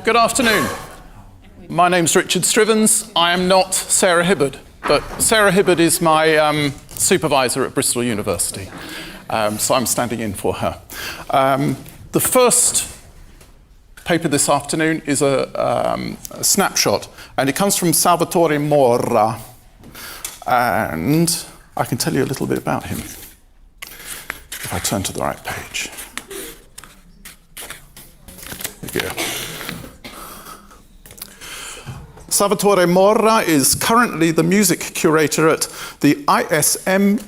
Good afternoon. My name's Richard Strivens. I am not Sarah Hibbard, but Sarah Hibbard is my supervisor at Bristol University, so I'm standing in for her. The first paper this afternoon is a snapshot, and it comes from Salvatore Morra, and I can tell you a little bit about him if I turn to the right page. Here we go. Salvatore Morra is currently the music curator at the ISMEO.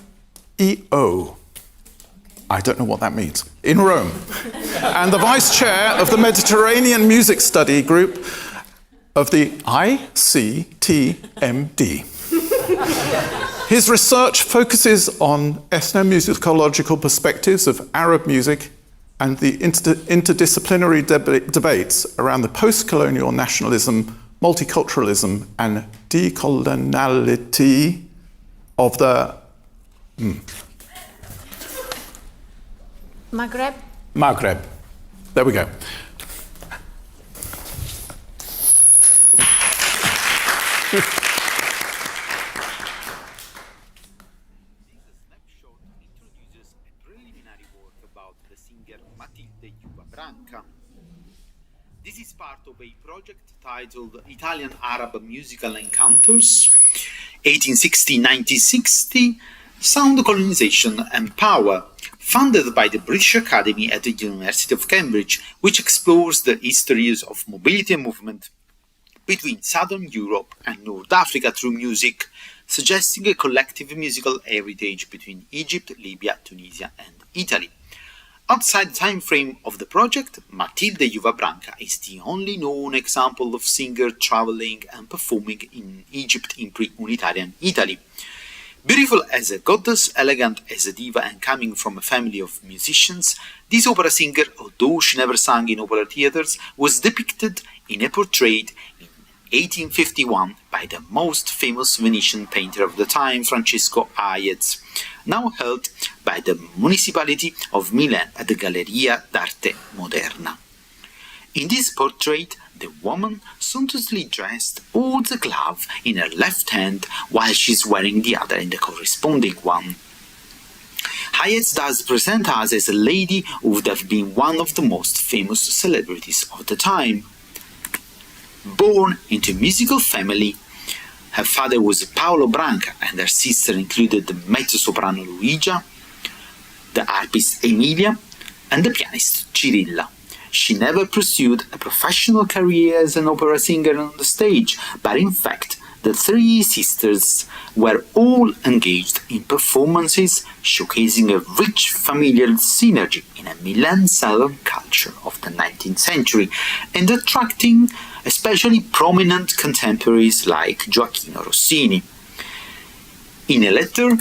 I don't know what that means. In Rome. And the vice chair of the Mediterranean Music Study Group of the ICTMD. His research focuses on ethnomusicological perspectives of Arab music and the interdisciplinary debates around the post-colonial nationalism, multiculturalism and decoloniality of the Maghreb. There we go. This snapshot introduces a preliminary work about the singer Matilde Juva Branca. This is part of a project titled Italian Arab Musical Encounters, 1860-1960, Sound Colonization and Power, funded by the British Academy at the University of Cambridge, which explores the histories of mobility and movement between Southern Europe and North Africa through music, suggesting a collective musical heritage between Egypt, Libya, Tunisia and Italy. Outside the time frame of the project, Matilde Juva Branca is the only known example of singer traveling and performing in Egypt in pre-Unitarian Italy. Beautiful as a goddess, elegant as a diva and coming from a family of musicians, this opera singer, although she never sang in opera theatres, was depicted in a portrait in 1851 by the most famous Venetian painter of the time, Francesco Hayez, now held by the municipality of Milan at the Galleria d'Arte Moderna. In this portrait, the woman, sumptuously dressed, holds a glove in her left hand while she's wearing the other in the corresponding one. Hayez does present us as a lady who would have been one of the most famous celebrities of the time. Born into a musical family, her father was Paolo Branca and her sister included the mezzo-soprano Luigia, the harpist Emilia, and the pianist Cirilla. She never pursued a professional career as an opera singer on the stage, but in fact, the three sisters were all engaged in performances showcasing a rich familial synergy in a Milan Southern culture of the 19th century and attracting especially prominent contemporaries like Gioacchino Rossini. In a letter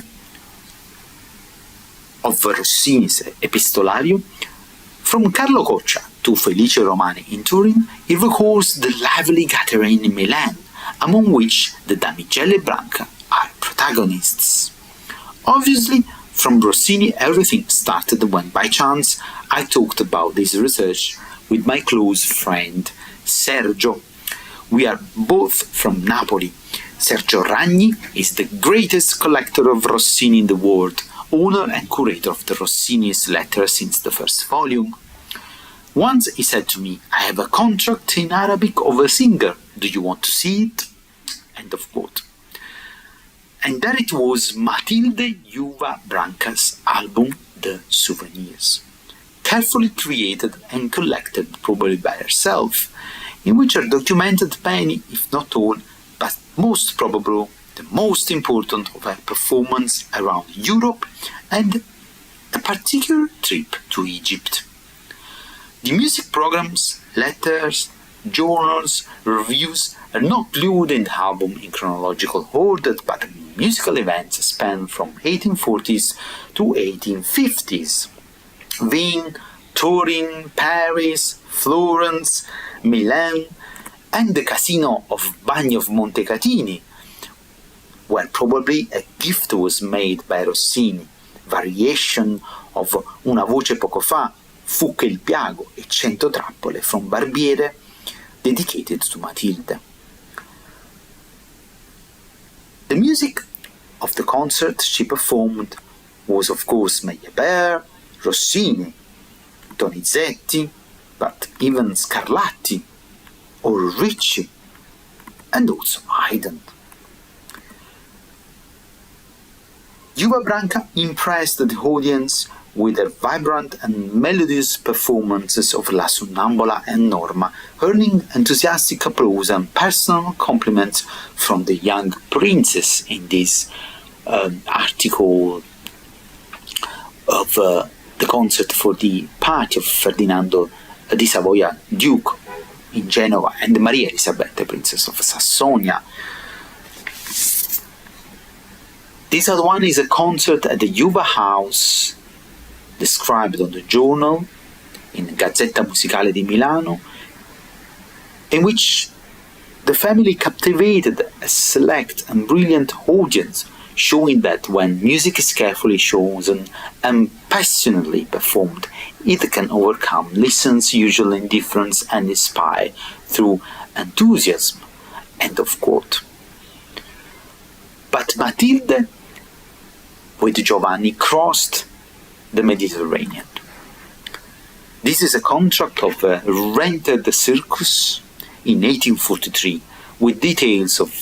of Rossini's Epistolario, from Carlo Coccia to Felice Romani in Turin, it recalls the lively gathering in Milan, among which the damigelle Branca are protagonists. Obviously, from Rossini everything started when by chance I talked about this research with my close friend Sergio. We are both from Napoli. Sergio Ragni is the greatest collector of Rossini in the world, owner and curator of the Rossini's letter since the first volume. Once he said to me, "I have a contract in Arabic of a singer. Do you want to see it?" End of quote. And there it was, Matilde Juva Branca's album, The Souvenirs, carefully created and collected probably by herself, in which are documented many, if not all, but most probably the most important of her performance around Europe and a particular trip to Egypt. The music programs, letters, journals, reviews are not glued in the album in chronological order, but musical events span from 1840s to 1850s. Wien, Turin, Paris, Florence, Milan, and the casino of Bagno of Montecatini, where probably a gift was made by Rossini, variation of Una voce poco fa, Fu che il piago e 100 trappole from Barbiere, dedicated to Matilde. The music of the concert she performed was of course Meyerbeer, Rossini, Donizetti, but even Scarlatti or Ricci, and also Haydn. Juva Branca impressed the audience with her vibrant and melodious performances of La Sonnambula and Norma, earning enthusiastic applause and personal compliments from the young princess in this article of the concert for the party of Ferdinando di Savoia, Duke in Genoa, and Maria Elisabetta, Princess of Sassonia. This other one is a concert at the Juva house, described on the journal in Gazzetta Musicale di Milano, in which the family captivated a select and brilliant audience, showing that when music is carefully chosen and passionately performed, it can overcome listeners' usual indifference and inspire through enthusiasm. End of quote. But Matilde, with Giovanni, crossed the Mediterranean. This is a contract of a rented circus in 1843, with details of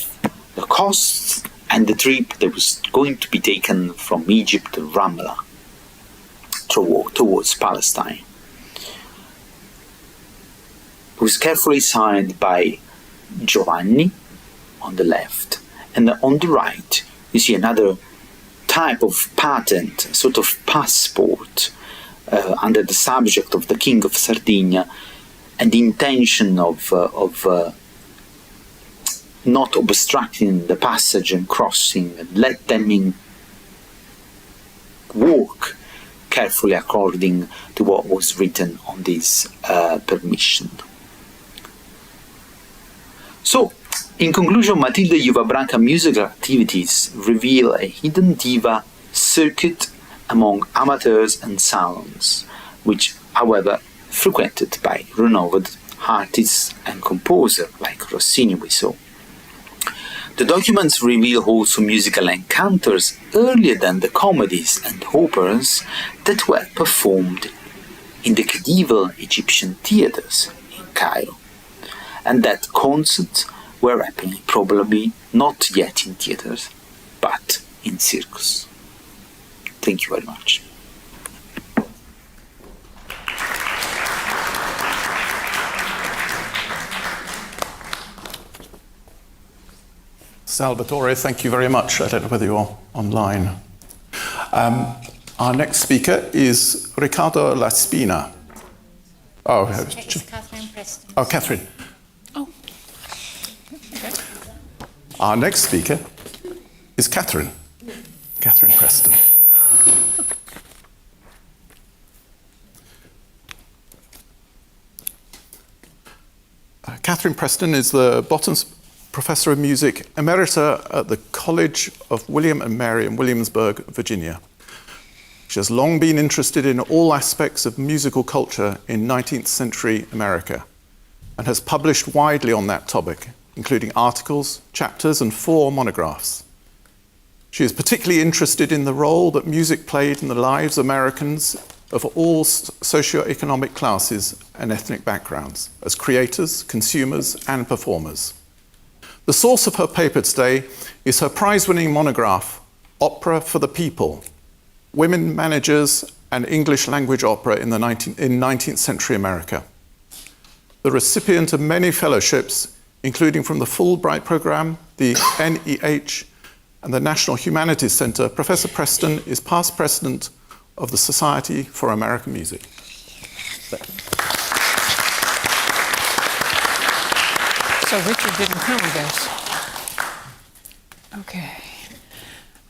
the costs and the trip that was going to be taken from Egypt to Ramallah towards Palestine. It was carefully signed by Giovanni on the left, and on the right you see another type of patent, a sort of passport, under the subject of the King of Sardinia, and the intention of not obstructing the passage and crossing, and let them walk carefully according to what was written on this permission. So, in conclusion, Matilde Juva Branca musical activities reveal a hidden diva circuit among amateurs and salons, which, however, frequented by renowned artists and composers like Rossini we saw. The documents reveal also musical encounters earlier than the comedies and operas that were performed in the medieval Egyptian theatres in Cairo, and that concerts were happening probably not yet in theatres, but in circus. Thank you very much. Salvatore, thank you very much. I don't know whether you're online. Our next speaker is Riccardo La Spina. Oh, it's Katherine Preston. Oh, Katherine. Oh. Okay. Our next speaker is Katherine Preston. Katherine Preston is the Bottoms Professor of Music Emerita at the College of William and Mary in Williamsburg, Virginia. She has long been interested in all aspects of musical culture in 19th century America and has published widely on that topic, including articles, chapters, and 4 monographs. She is particularly interested in the role that music played in the lives of Americans of all socioeconomic classes and ethnic backgrounds, as creators, consumers, and performers. The source of her paper today is her prize-winning monograph, Opera for the People, Women Managers and English Language Opera in 19th century America. The recipient of many fellowships, including from the Fulbright Program, the NEH, and the National Humanities Center, Professor Preston is past president of the Society for American Music. So Richard didn't come, I guess. Okay.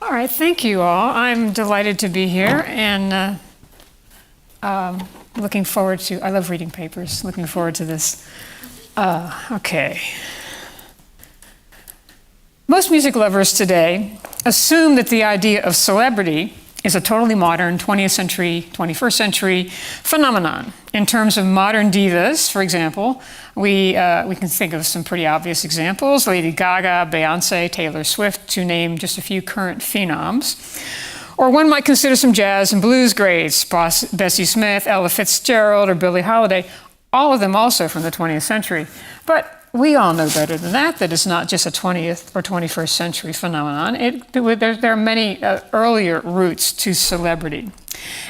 All right, thank you all. I'm delighted to be here and looking forward to, I love reading papers, looking forward to this. Okay. Most music lovers today assume that the idea of celebrity is a totally modern 20th century, 21st century phenomenon. In terms of modern divas, for example, we can think of some pretty obvious examples: Lady Gaga, Beyonce, Taylor Swift, to name just a few current phenoms. Or one might consider some jazz and blues greats: Bessie Smith, Ella Fitzgerald, or Billie Holiday, all of them also from the 20th century. But we all know better than that, that it's not just a 20th or 21st century phenomenon. There are many earlier roots to celebrity.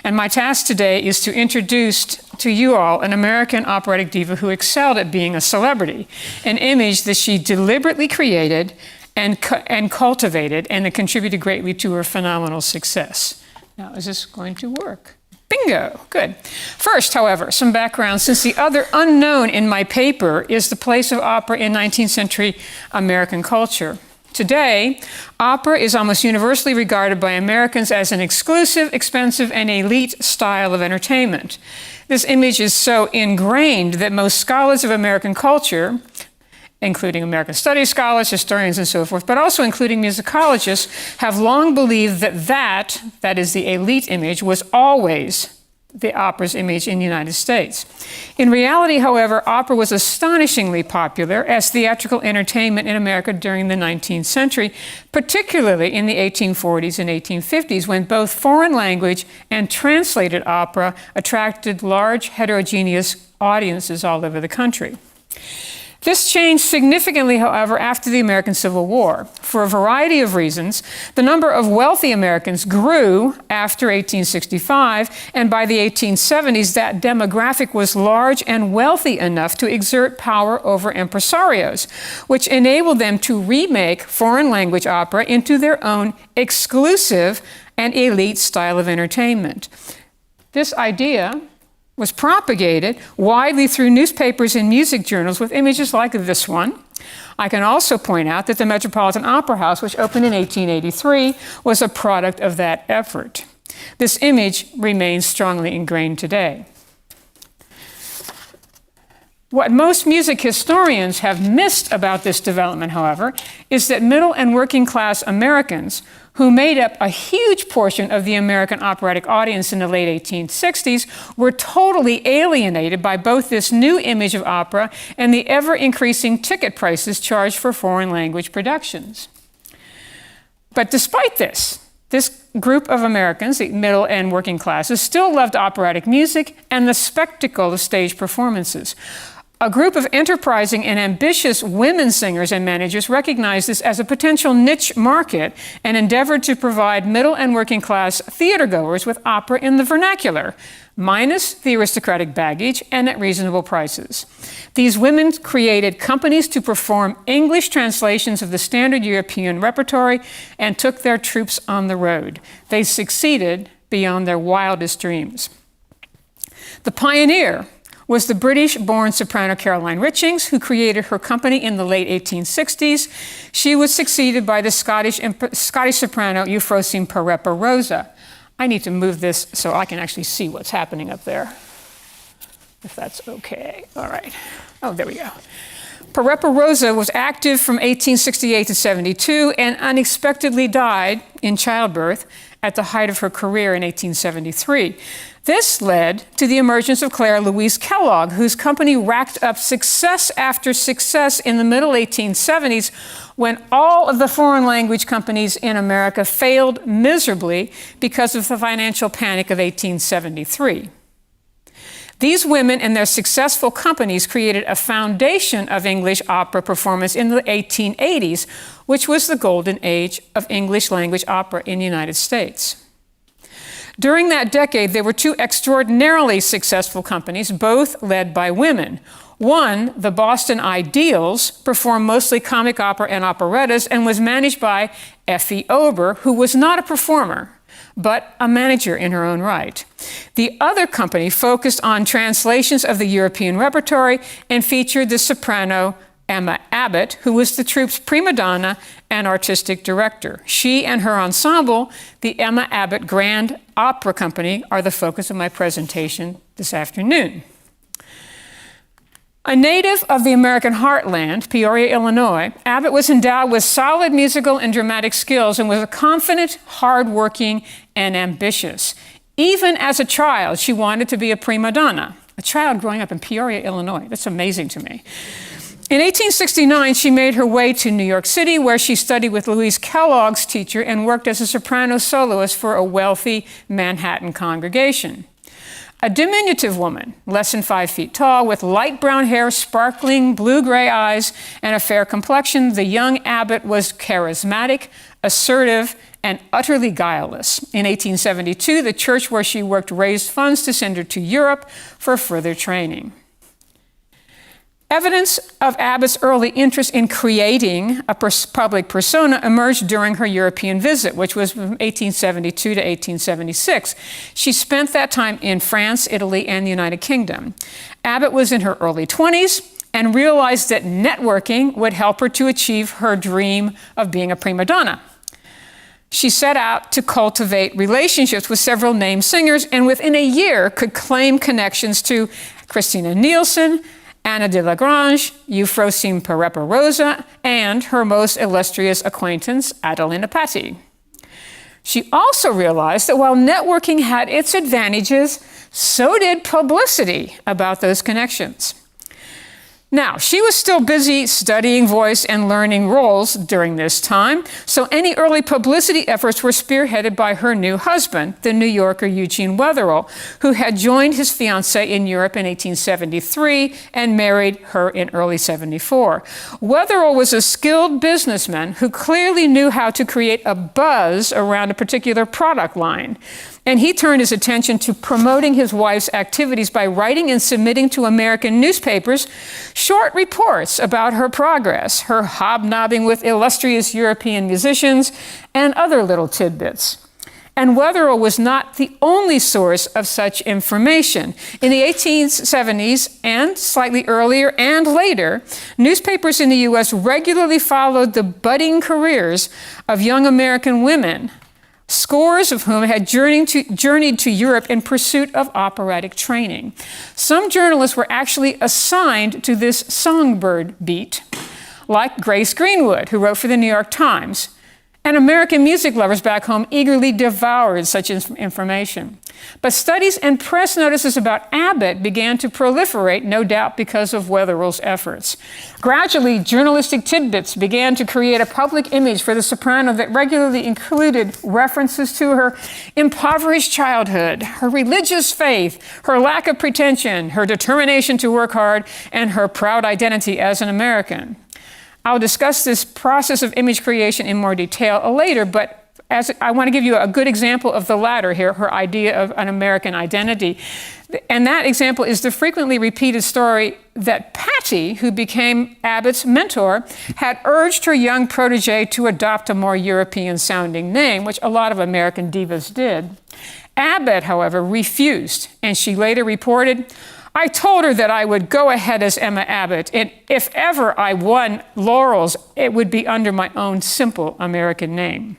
And my task today is to introduce to you all an American operatic diva who excelled at being a celebrity, an image that she deliberately created and cultivated, and that contributed greatly to her phenomenal success. Now, is this going to work? Bingo, good. First, however, some background, since the other unknown in my paper is the place of opera in 19th century American culture. Today, opera is almost universally regarded by Americans as an exclusive, expensive, and elite style of entertainment. This image is so ingrained that most scholars of American culture, including American studies scholars, historians, and so forth, but also including musicologists, have long believed that is the elite image, was always the opera's image in the United States. In reality, however, opera was astonishingly popular as theatrical entertainment in America during the 19th century, particularly in the 1840s and 1850s, when both foreign language and translated opera attracted large heterogeneous audiences all over the country. This changed significantly, however, after the American Civil War. For a variety of reasons, the number of wealthy Americans grew after 1865, and by the 1870s, that demographic was large and wealthy enough to exert power over impresarios, which enabled them to remake foreign language opera into their own exclusive and elite style of entertainment. This idea was propagated widely through newspapers and music journals with images like this one. I can also point out that the Metropolitan Opera House, which opened in 1883, was a product of that effort. This image remains strongly ingrained today. What most music historians have missed about this development, however, is that middle and working class Americans, who made up a huge portion of the American operatic audience in the late 1860s, were totally alienated by both this new image of opera and the ever-increasing ticket prices charged for foreign language productions. But despite this group of Americans, the middle and working classes, still loved operatic music and the spectacle of stage performances. A group of enterprising and ambitious women singers and managers recognized this as a potential niche market and endeavored to provide middle and working class theatergoers with opera in the vernacular, minus the aristocratic baggage and at reasonable prices. These women created companies to perform English translations of the standard European repertory and took their troops on the road. They succeeded beyond their wildest dreams. The pioneer was the British-born soprano Caroline Richings, who created her company in the late 1860s. She was succeeded by the Scottish soprano Euphrosyne Parepa Rosa. I need to move this so I can actually see what's happening up there, if that's okay. All right. Oh, there we go. Parepa Rosa was active from 1868 to 72 and unexpectedly died in childbirth at the height of her career in 1873. This led to the emergence of Clara Louise Kellogg, whose company racked up success after success in the middle 1870s when all of the foreign language companies in America failed miserably because of the financial panic of 1873. These women and their successful companies created a foundation of English opera performance in the 1880s, which was the golden age of English language opera in the United States. During that decade, there were two extraordinarily successful companies, both led by women. One, the Boston Ideals, performed mostly comic opera and operettas and was managed by Effie Ober, who was not a performer, but a manager in her own right. The other company focused on translations of the European repertory and featured the soprano Emma Abbott, who was the troupe's prima donna and artistic director. She and her ensemble, the Emma Abbott Grand Opera Company, are the focus of my presentation this afternoon. A native of the American heartland, Peoria, Illinois, Abbott was endowed with solid musical and dramatic skills and was a confident, hardworking, and ambitious. Even as a child, she wanted to be a prima donna, a child growing up in Peoria, Illinois. That's amazing to me. In 1869, she made her way to New York City, where she studied with Louise Kellogg's teacher and worked as a soprano soloist for a wealthy Manhattan congregation. A diminutive woman, less than 5 feet tall, with light brown hair, sparkling blue-gray eyes, and a fair complexion, the young Abbott was charismatic, assertive, and utterly guileless. In 1872, the church where she worked raised funds to send her to Europe for further training. Evidence of Abbott's early interest in creating a public persona emerged during her European visit, which was from 1872 to 1876. She spent that time in France, Italy, and the United Kingdom. Abbott was in her early 20s and realized that networking would help her to achieve her dream of being a prima donna. She set out to cultivate relationships with several named singers, and within a year could claim connections to Christina Nielsen, Anna de la Grange, Euphrosyne Parepa-Rosa, and her most illustrious acquaintance, Adelina Patti. She also realized that while networking had its advantages, so did publicity about those connections. Now, she was still busy studying voice and learning roles during this time, so any early publicity efforts were spearheaded by her new husband, the New Yorker Eugene Wetherell, who had joined his fiancée in Europe in 1873 and married her in early 74. Wetherell was a skilled businessman who clearly knew how to create a buzz around a particular product line. And he turned his attention to promoting his wife's activities by writing and submitting to American newspapers short reports about her progress, her hobnobbing with illustrious European musicians, and other little tidbits. And Wetherell was not the only source of such information. In the 1870s and slightly earlier and later, newspapers in the U.S. regularly followed the budding careers of young American women, scores of whom had journeyed to Europe in pursuit of operatic training. Some journalists were actually assigned to this songbird beat, like Grace Greenwood, who wrote for the New York Times. And American music lovers back home eagerly devoured such information. But studies and press notices about Abbott began to proliferate, no doubt because of Wetherell's efforts. Gradually, journalistic tidbits began to create a public image for the soprano that regularly included references to her impoverished childhood, her religious faith, her lack of pretension, her determination to work hard, and her proud identity as an American. I'll discuss this process of image creation in more detail later, but I want to give you a good example of the latter here, her idea of an American identity. And that example is the frequently repeated story that Patti, who became Abbott's mentor, had urged her young protege to adopt a more European-sounding name, which a lot of American divas did. Abbott, however, refused, and she later reported, "I told her that I would go ahead as Emma Abbott, and if ever I won laurels, it would be under my own simple American name."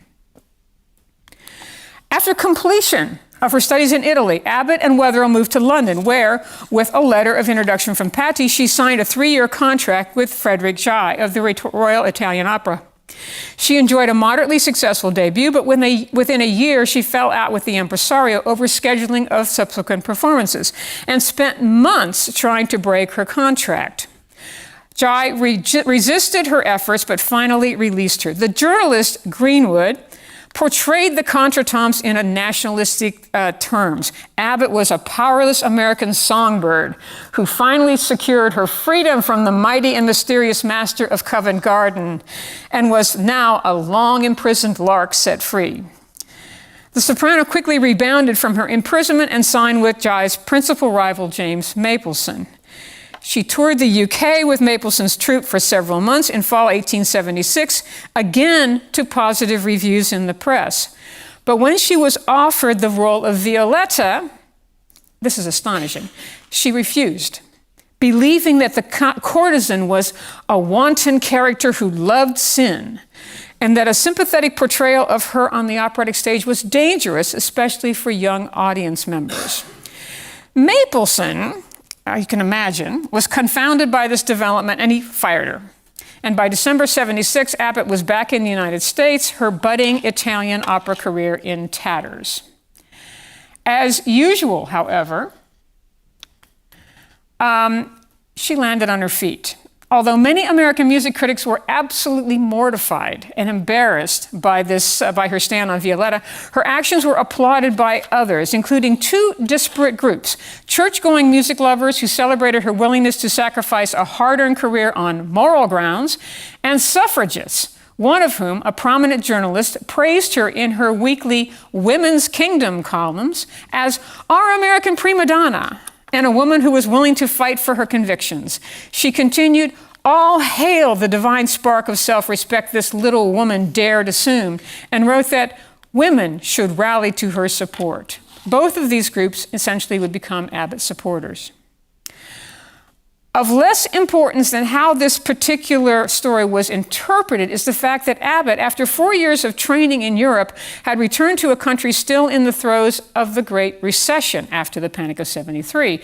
After completion of her studies in Italy, Abbott and Wetherell moved to London, where, with a letter of introduction from Patti, she signed a 3-year contract with Frederick Jai of the Royal Italian Opera. She enjoyed a moderately successful debut, but within a year, she fell out with the impresario over scheduling of subsequent performances and spent months trying to break her contract. Jai resisted her efforts, but finally released her. The journalist Greenwood portrayed the contretemps in a nationalistic terms. Abbott was a powerless American songbird who finally secured her freedom from the mighty and mysterious master of Covent Garden and was now a long-imprisoned lark set free. The soprano quickly rebounded from her imprisonment and signed with Jai's principal rival, James Mapleson. She toured the UK with Mapleson's troupe for several months in fall 1876, again to positive reviews in the press. But when she was offered the role of Violetta, this is astonishing, she refused, believing that the courtesan was a wanton character who loved sin, and that a sympathetic portrayal of her on the operatic stage was dangerous, especially for young audience members. Mapleson, you can imagine, was confounded by this development, and he fired her. And by December 76, Abbott was back in the United States, her budding Italian opera career in tatters. As usual, however, she landed on her feet. Although many American music critics were absolutely mortified and embarrassed by her stand on Violetta, her actions were applauded by others, including two disparate groups: church-going music lovers who celebrated her willingness to sacrifice a hard-earned career on moral grounds, and suffragists, one of whom, a prominent journalist, praised her in her weekly Women's Kingdom columns as our American prima donna, and a woman who was willing to fight for her convictions. She continued, "All hail the divine spark of self-respect this little woman dared assume," and wrote that women should rally to her support. Both of these groups essentially would become Abbott supporters. Of less importance than how this particular story was interpreted is the fact that Abbott, after 4 years of training in Europe, had returned to a country still in the throes of the Great Recession after the Panic of '73.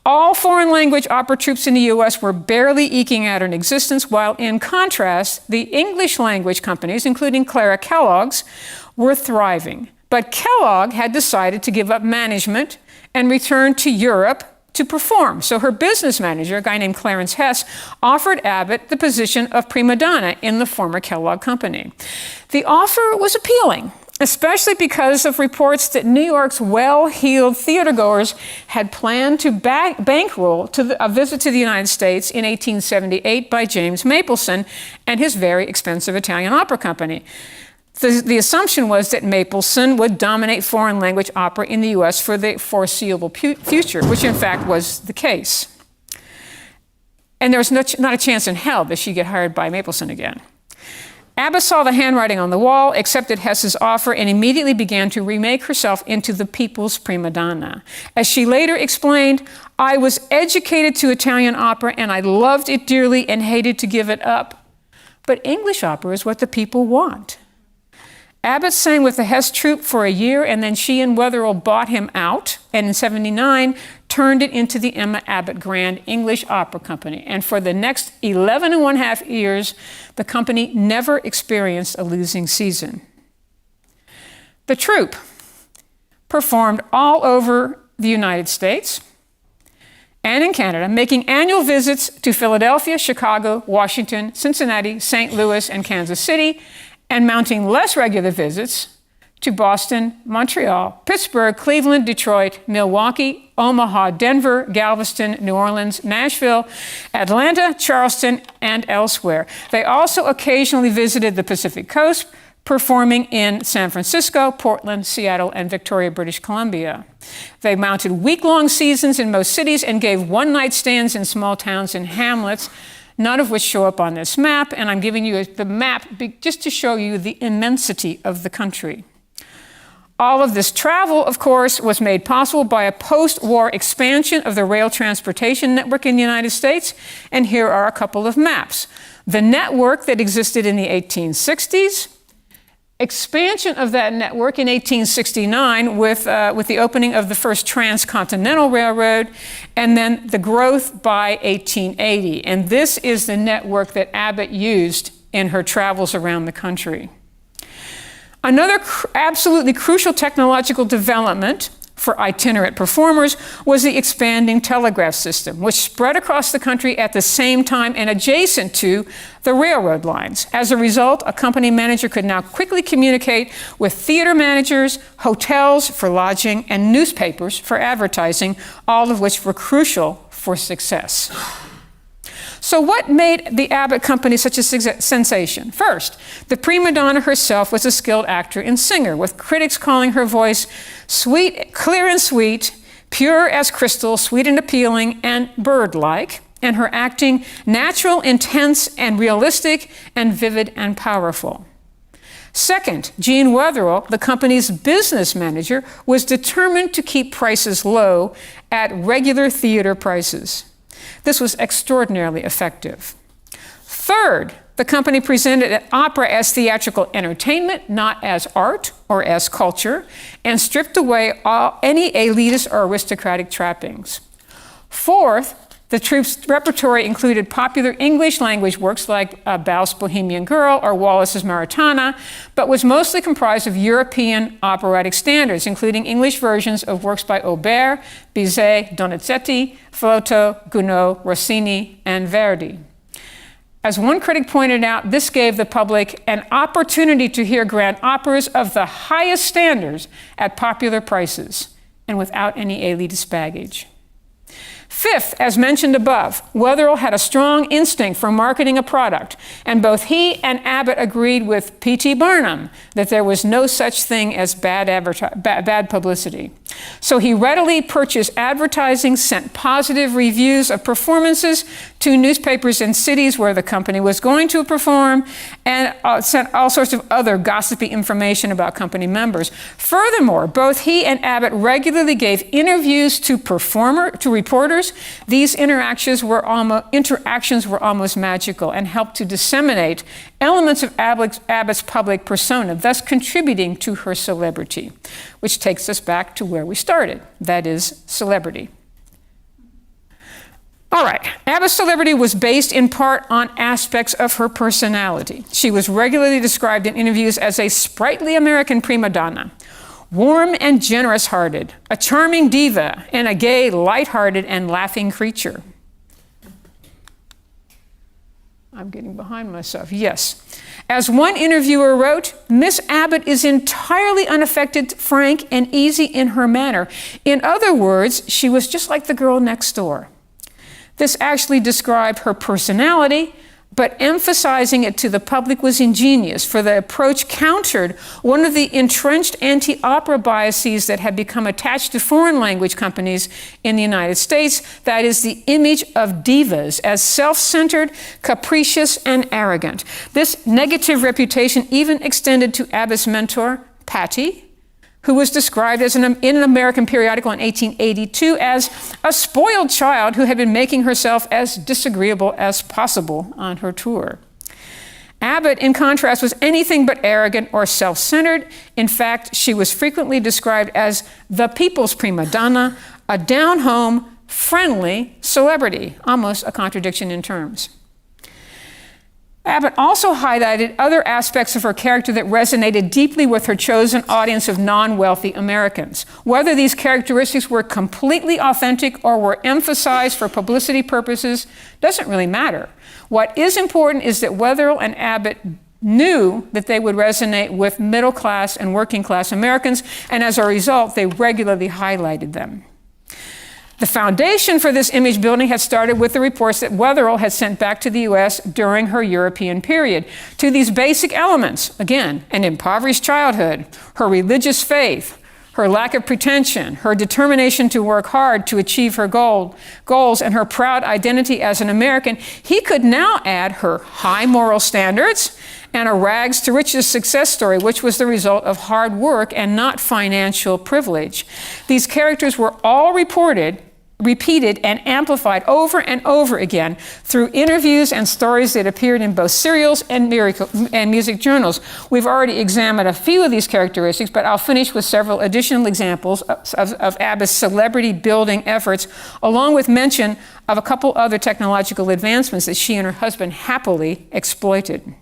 All foreign language opera troupes in the US were barely eking out an existence, while in contrast, the English language companies, including Clara Kellogg's, were thriving. But Kellogg had decided to give up management and return to Europe to perform. So her business manager, a guy named Clarence Hess, offered Abbott the position of prima donna in the former Kellogg company. The offer was appealing, especially because of reports that New York's well-heeled theatergoers had planned to bankroll a visit to the United States in 1878 by James Mapleson and his very expensive Italian opera company. The assumption was that Mapleson would dominate foreign language opera in the US for the foreseeable future, which in fact was the case. And there was not a chance in hell that she'd get hired by Mapleson again. Abbott saw the handwriting on the wall, accepted Hess's offer, and immediately began to remake herself into the people's prima donna. As she later explained, "I was educated to Italian opera and I loved it dearly and hated to give it up. But English opera is what the people want." Abbott sang with the Hess troupe for a year, and then she and Wetherell bought him out, and in '79 turned it into the Emma Abbott Grand English Opera Company. And for the next 11 and 1/2 years, the company never experienced a losing season. The troupe performed all over the United States and in Canada, making annual visits to Philadelphia, Chicago, Washington, Cincinnati, St. Louis, and Kansas City, and mounting less regular visits to Boston, Montreal, Pittsburgh, Cleveland, Detroit, Milwaukee, Omaha, Denver, Galveston, New Orleans, Nashville, Atlanta, Charleston, and elsewhere. They also occasionally visited the Pacific Coast, performing in San Francisco, Portland, Seattle, and Victoria, British Columbia. They mounted week-long seasons in most cities and gave one-night stands in small towns and hamlets, none of which show up on this map, and I'm giving you the map just to show you the immensity of the country. All of this travel, of course, was made possible by a post-war expansion of the rail transportation network in the United States, and here are a couple of maps. The network that existed in the 1860s, expansion of that network in 1869 with the opening of the first transcontinental railroad, and then the growth by 1880. And this is the network that Abbott used in her travels around the country. Another absolutely crucial technological development for itinerant performers was the expanding telegraph system, which spread across the country at the same time and adjacent to the railroad lines. As a result, a company manager could now quickly communicate with theater managers, hotels for lodging, and newspapers for advertising, all of which were crucial for success. So what made the Abbott Company such a sensation? First, the prima donna herself was a skilled actor and singer, with critics calling her voice sweet, clear and sweet, pure as crystal, sweet and appealing, and bird-like, and her acting natural, intense, and realistic, and vivid and powerful. Second, Gene Wetherell, the company's business manager, was determined to keep prices low at regular theater prices. This was extraordinarily effective. Third, the company presented opera as theatrical entertainment, not as art or as culture, and stripped away any elitist or aristocratic trappings. Fourth, The troupe's repertory included popular English language works like Balfe's Bohemian Girl or Wallace's Maritana, but was mostly comprised of European operatic standards, including English versions of works by Auber, Bizet, Donizetti, Floto, Gounod, Rossini, and Verdi. As one critic pointed out, this gave the public an opportunity to hear grand operas of the highest standards at popular prices and without any elitist baggage. Fifth, as mentioned above, Wetherell had a strong instinct for marketing a product, and both he and Abbott agreed with P.T. Barnum that there was no such thing as bad publicity. So he readily purchased advertising, sent positive reviews of performances to newspapers in cities where the company was going to perform, and sent all sorts of other gossipy information about company members. Furthermore, both he and Abbott regularly gave interviews to reporters. These interactions were almost magical and helped to disseminate elements of Abbott's public persona, thus contributing to her celebrity, which takes us back to where we started, that is, celebrity. All right, Abbott's celebrity was based in part on aspects of her personality. She was regularly described in interviews as a sprightly American prima donna, warm and generous-hearted, a charming diva, and a gay, light-hearted, and laughing creature. I'm getting behind myself. Yes. As one interviewer wrote, Miss Abbott is entirely unaffected, frank, and easy in her manner. In other words, she was just like the girl next door. This actually described her personality, but emphasizing it to the public was ingenious, for the approach countered one of the entrenched anti-opera biases that had become attached to foreign language companies in the United States, that is, the image of divas as self-centered, capricious, and arrogant. This negative reputation even extended to Abbott's mentor, Patty, who was described in an American periodical in 1882 as a spoiled child who had been making herself as disagreeable as possible on her tour. Abbott, in contrast, was anything but arrogant or self-centered. In fact, she was frequently described as the people's prima donna, a down-home, friendly celebrity, almost a contradiction in terms. Abbott also highlighted other aspects of her character that resonated deeply with her chosen audience of non-wealthy Americans. Whether these characteristics were completely authentic or were emphasized for publicity purposes doesn't really matter. What is important is that Wetherell and Abbott knew that they would resonate with middle-class and working-class Americans, and as a result, they regularly highlighted them. The foundation for this image building had started with the reports that Wetherell had sent back to the U.S. during her European period. To these basic elements, again, an impoverished childhood, her religious faith, her lack of pretension, her determination to work hard to achieve her goals, and her proud identity as an American, he could now add her high moral standards and a rags to riches success story, which was the result of hard work and not financial privilege. These characters were all repeated and amplified over and over again through interviews and stories that appeared in both serials and music journals. We've already examined a few of these characteristics, but I'll finish with several additional examples of Abbott's celebrity building efforts, along with mention of a couple other technological advancements that she and her husband happily exploited.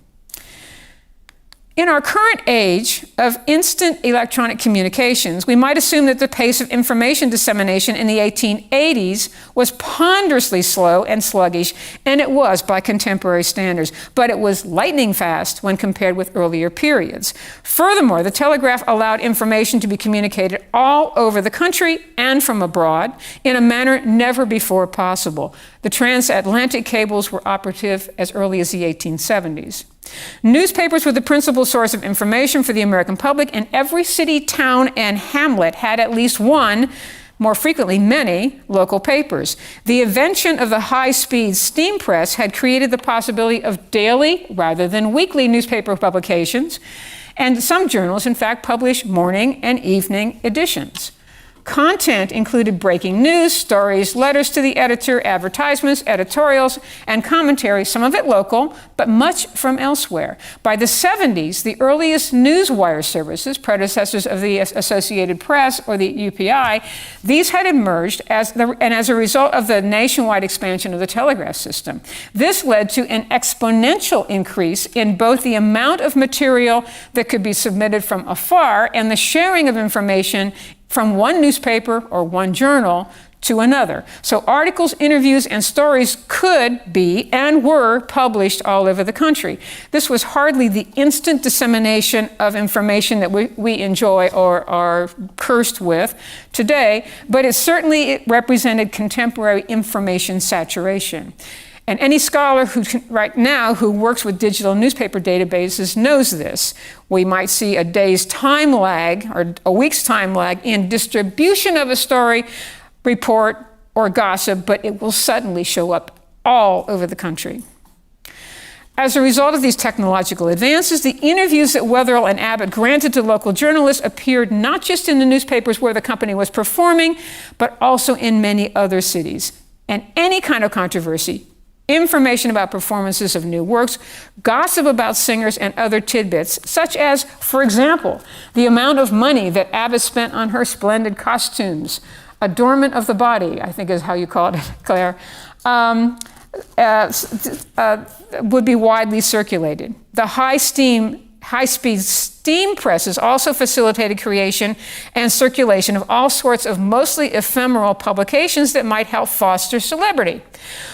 In our current age of instant electronic communications, we might assume that the pace of information dissemination in the 1880s was ponderously slow and sluggish, and it was by contemporary standards, but it was lightning fast when compared with earlier periods. Furthermore, the telegraph allowed information to be communicated all over the country and from abroad in a manner never before possible. The transatlantic cables were operative as early as the 1870s. Newspapers were the principal source of information for the American public, and every city, town, and hamlet had at least one, more frequently many, local papers. The invention of the high-speed steam press had created the possibility of daily rather than weekly newspaper publications, and some journals, in fact, published morning and evening editions. Content included breaking news, stories, letters to the editor, advertisements, editorials, and commentary, some of it local, but much from elsewhere. By the 70s, the earliest newswire services, predecessors of the Associated Press or the UPI, these had emerged as a result of the nationwide expansion of the telegraph system. This led to an exponential increase in both the amount of material that could be submitted from afar and the sharing of information from one newspaper or one journal to another. So articles, interviews, and stories could be and were published all over the country. This was hardly the instant dissemination of information that we enjoy or are cursed with today, but it represented contemporary information saturation. And any scholar right now who works with digital newspaper databases knows this. We might see a day's time lag or a week's time lag in distribution of a story, report, or gossip, but it will suddenly show up all over the country. As a result of these technological advances, the interviews that Weatherall and Abbott granted to local journalists appeared not just in the newspapers where the company was performing, but also in many other cities. And any kind of controversy, information about performances of new works, gossip about singers, and other tidbits, such as, for example, the amount of money that Abbott spent on her splendid costumes, adornment of the body, I think is how you call it, Claire, would be widely circulated. The high-speed steam presses also facilitated creation and circulation of all sorts of mostly ephemeral publications that might help foster celebrity.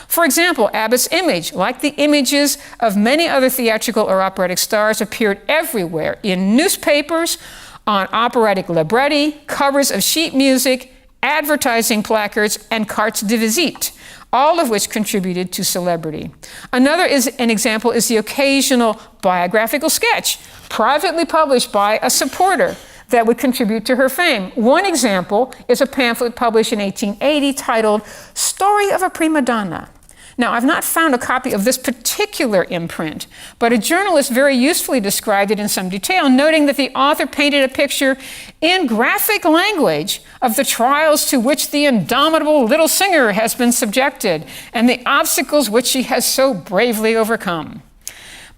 For example, Abbott's image, like the images of many other theatrical or operatic stars, appeared everywhere in newspapers, on operatic libretti, covers of sheet music, advertising placards, and cartes de visite, all of which contributed to celebrity. An example is the occasional biographical sketch, privately published by a supporter, that would contribute to her fame. One example is a pamphlet published in 1880 titled Story of a Prima Donna. Now, I've not found a copy of this particular imprint, but a journalist very usefully described it in some detail, noting that the author painted a picture in graphic language of the trials to which the indomitable little singer has been subjected and the obstacles which she has so bravely overcome.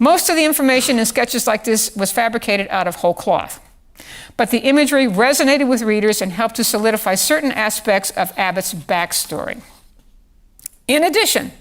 Most of the information in sketches like this was fabricated out of whole cloth, but the imagery resonated with readers and helped to solidify certain aspects of Abbott's backstory. In addition,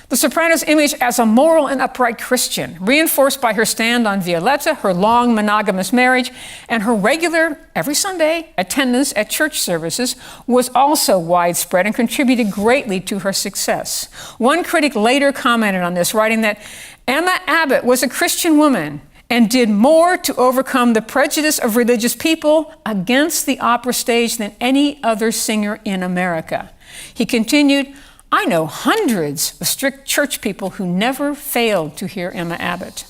the soprano's image as a moral and upright Christian, reinforced by her stand on Violetta, her long monogamous marriage, and her regular, every Sunday, attendance at church services, was also widespread and contributed greatly to her success. One critic later commented on this, writing that Emma Abbott was a Christian woman and did more to overcome the prejudice of religious people against the opera stage than any other singer in America. He continued, I know hundreds of strict church people who never failed to hear Emma Abbott.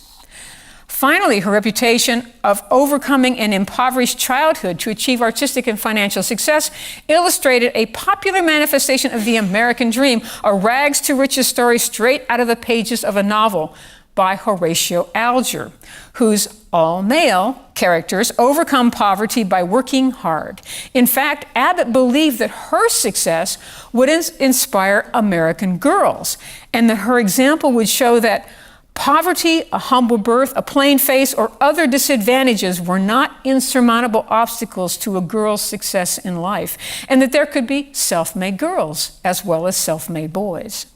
Finally, her reputation of overcoming an impoverished childhood to achieve artistic and financial success illustrated a popular manifestation of the American dream, a rags to riches story straight out of the pages of a novel by Horatio Alger, whose all-male characters overcome poverty by working hard. In fact, Abbott believed that her success would inspire American girls, and that her example would show that poverty, a humble birth, a plain face, or other disadvantages were not insurmountable obstacles to a girl's success in life, and that there could be self-made girls as well as self-made boys.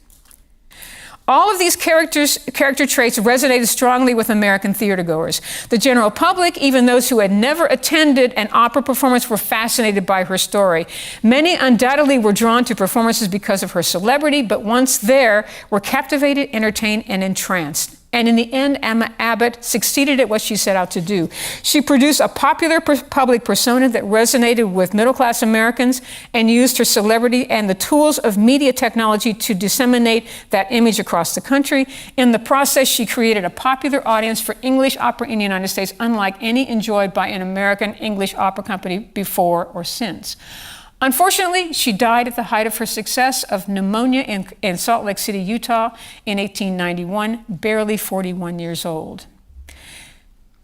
All of these character traits resonated strongly with American theatergoers. The general public, even those who had never attended an opera performance, were fascinated by her story. Many undoubtedly were drawn to performances because of her celebrity, but once there, were captivated, entertained, and entranced. And in the end, Emma Abbott succeeded at what she set out to do. She produced a popular public persona that resonated with middle-class Americans and used her celebrity and the tools of media technology to disseminate that image across the country. In the process, she created a popular audience for English opera in the United States, unlike any enjoyed by an American English opera company before or since. Unfortunately, she died at the height of her success of pneumonia in Salt Lake City, Utah in 1891, barely 41 years old.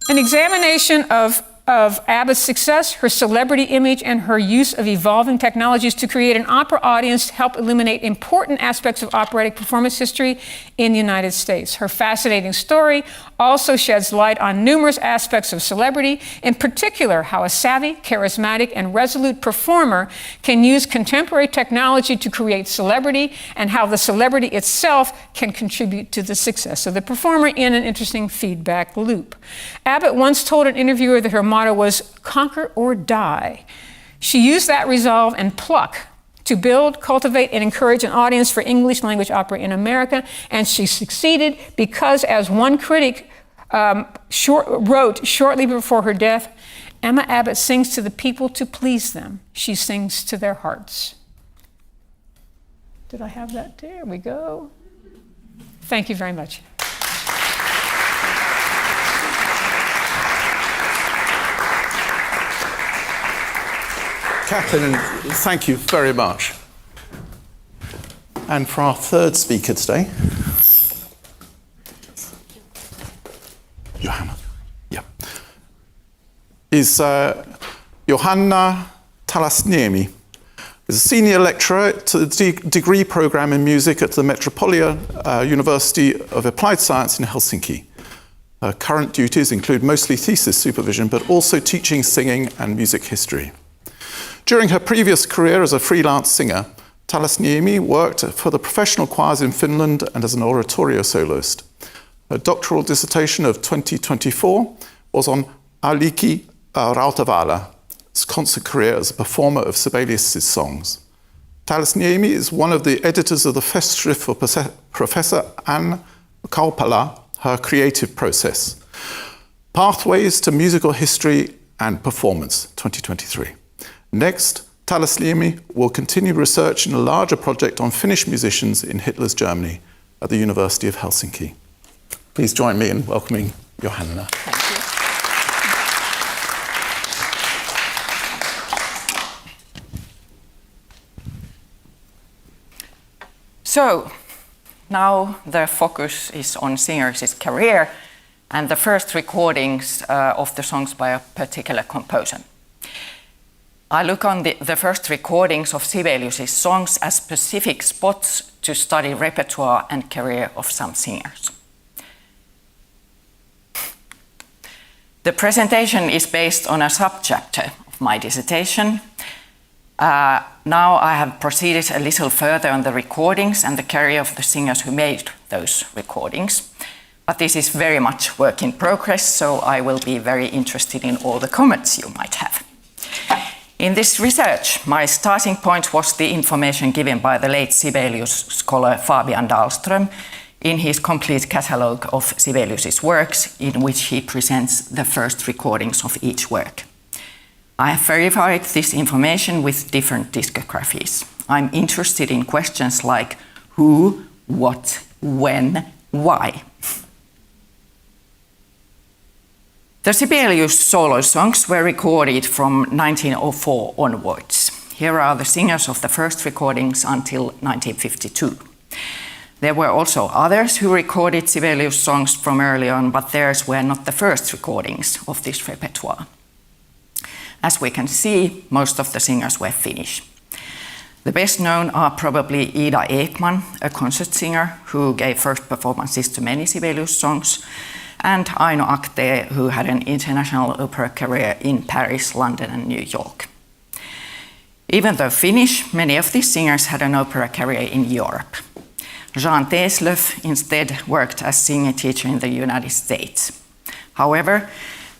An examination of of Abbott's success, her celebrity image, and her use of evolving technologies to create an opera audience to help illuminate important aspects of operatic performance history in the United States. Her fascinating story also sheds light on numerous aspects of celebrity, in particular how a savvy, charismatic, and resolute performer can use contemporary technology to create celebrity, and how the celebrity itself can contribute to the success of the performer in an interesting feedback loop. Abbott once told an interviewer that her motto was conquer or die. She used that resolve and pluck to build, cultivate, and encourage an audience for English language opera in America, and she succeeded because, as one critic wrote shortly before her death, Emma Abbott sings to the people to please them. She sings to their hearts. Did I have that? There we go. Thank you very much. Katherine, thank you very much. And for our third speaker today, Johanna, is Johanna Talasniemi. Is a senior lecturer to the degree program in music at the Metropolitan University of Applied Science in Helsinki. Her current duties include mostly thesis supervision, but also teaching singing and music history. During her previous career as a freelance singer, Talasniemi worked for the professional choirs in Finland and as an oratorio soloist. Her doctoral dissertation of 2024 was on Aliki Rautavala's concert career as a performer of Sibelius' songs. Talasniemi is one of the editors of the Festschrift for Professor Anne Kaupala, Her Creative Process, Pathways to Musical History and Performance, 2023. Next, Talasniemi will continue research in a larger project on Finnish musicians in Hitler's Germany at the University of Helsinki. Please join me in welcoming Johanna. Thank you. So, now the focus is on singer's career and the first recordings of the songs by a particular composer. I look on the first recordings of Sibelius' songs as specific spots to study repertoire and career of some singers. The presentation is based on a subchapter of my dissertation. Now I have proceeded a little further on the recordings and the career of the singers who made those recordings. But this is very much work in progress, so I will be very interested in all the comments you might have. In this research, my starting point was the information given by the late Sibelius scholar Fabian Dahlström in his complete catalogue of Sibelius' works, in which he presents the first recordings of each work. I have verified this information with different discographies. I'm interested in questions like who, what, when, why. The Sibelius solo songs were recorded from 1904 onwards. Here are the singers of the first recordings until 1952. There were also others who recorded Sibelius songs from early on, but theirs were not the first recordings of this repertoire. As we can see, most of the singers were Finnish. The best known are probably Ida Ekman, a concert singer who gave first performances to many Sibelius songs, and Aino Akte, who had an international opera career in Paris, London, and New York. Even though Finnish, many of these singers had an opera career in Europe. Jean Teeslöf instead worked as singing teacher in the United States. However,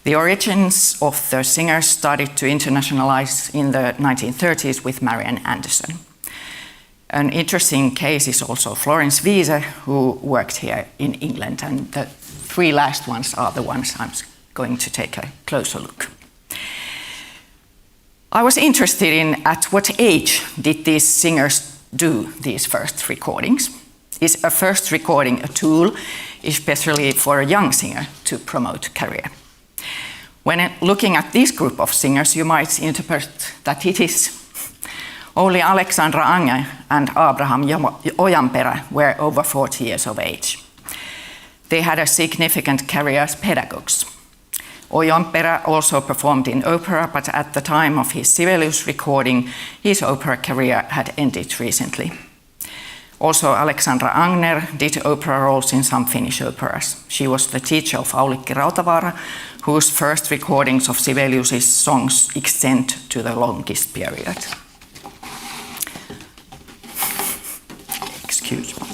the origins of the singers started to internationalize in the 1930s with Marian Anderson. An interesting case is also Florence Wiese, who worked here in England, and the three last ones are the ones I'm going to take a closer look. I was interested in at what age did these singers do these first recordings? Is a first recording a tool, especially for a young singer, to promote career? When looking at this group of singers, you might interpret that it is. Only Alexandra Ange and Abraham Ojanperä were over 40 years of age. They had a significant career as pedagogues. Pera also performed in opera, but at the time of his Sibelius recording, his opera career had ended recently. Also, Alexandra Agner did opera roles in some Finnish operas. She was the teacher of Aulikki Rautavaara, whose first recordings of Sibelius' songs extend to the longest period. Excuse me.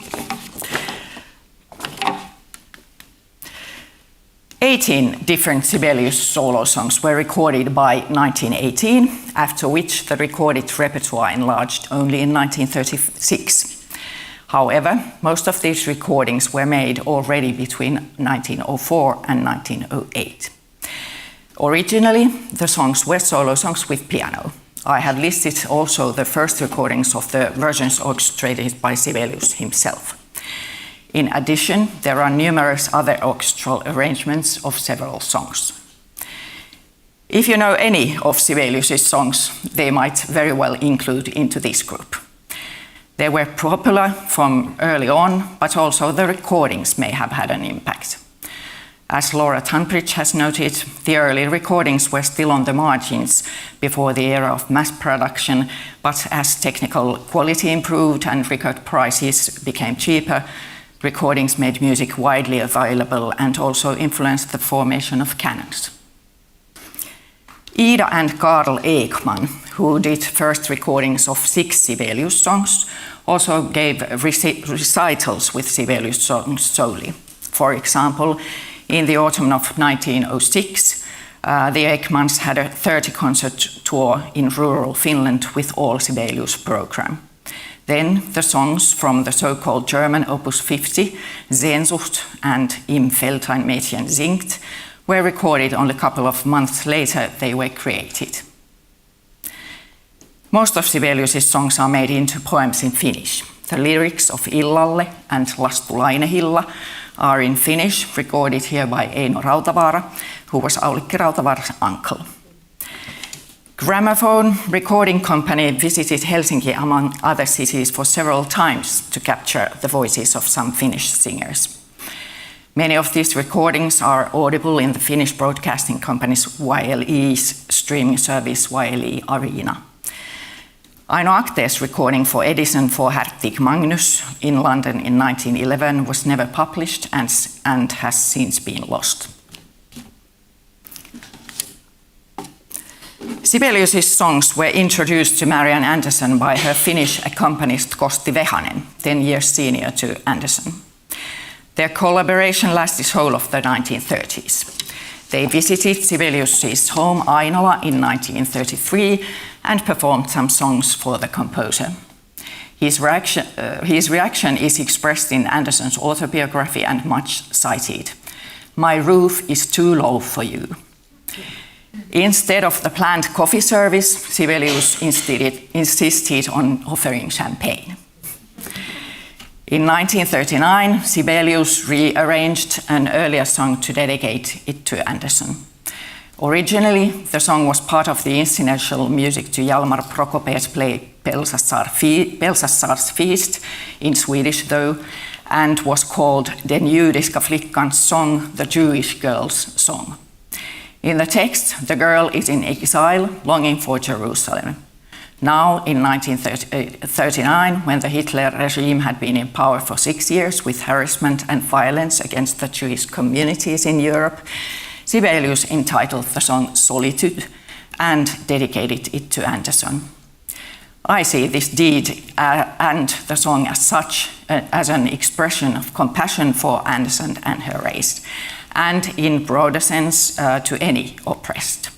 18 different Sibelius solo songs were recorded by 1918, after which the recorded repertoire enlarged only in 1936. However, most of these recordings were made already between 1904 and 1908. Originally, the songs were solo songs with piano. I have listed also the first recordings of the versions orchestrated by Sibelius himself. In addition, there are numerous other orchestral arrangements of several songs. If you know any of Sibelius' songs, they might very well include into this group. They were popular from early on, but also the recordings may have had an impact. As Laura Tunbridge has noted, the early recordings were still on the margins before the era of mass production, but as technical quality improved and record prices became cheaper, recordings made music widely available and also influenced the formation of canons. Ida and Karl Ekman, who did first recordings of 6 Sibelius songs, also gave recitals with Sibelius songs solely. For example, in the autumn of 1906, the Ekmans had a 30-concert tour in rural Finland with all Sibelius program. Then the songs from the so-called German Opus 50, Sehnsucht and Im Feldheinmädchen singt, were recorded only a couple of months later they were created. Most of Sibelius' songs are made into poems in Finnish. The lyrics of Illalle and Lastulainehilla are in Finnish, recorded here by Eino Rautavaara, who was Aulikki Rautavaara's uncle. Gramophone Recording Company visited Helsinki among other cities for several times to capture the voices of some Finnish singers. Many of these recordings are audible in the Finnish Broadcasting Company's YLE's streaming service YLE Arena. Aino Akte's recording for Edison for Hertig Magnus in London in 1911 was never published and has since been lost. Sibelius' songs were introduced to Marian Andersson by her Finnish accompanist Kosti Vehanen, 10 years senior to Andersson. Their collaboration lasted the whole of the 1930s. They visited Sibelius' home Ainola in 1933 and performed some songs for the composer. His reaction is expressed in Andersson's autobiography and much cited. "My roof is too low for you." Instead of the planned coffee service, Sibelius insisted on offering champagne. In 1939, Sibelius rearranged an earlier song to dedicate it to Andersson. Originally, the song was part of the incidental music to Hjalmar Prokopiev's play Pelsassar's Feast, in Swedish though, and was called Den judiska flickans song, the Jewish girl's song. In the text, the girl is in exile, longing for Jerusalem. Now, in 1939, when the Hitler regime had been in power for 6 years with harassment and violence against the Jewish communities in Europe, Sibelius entitled the song Solitude and dedicated it to Andersson. I see this deed and the song as such as an expression of compassion for Andersson and her race, and in broader sense to any oppressed.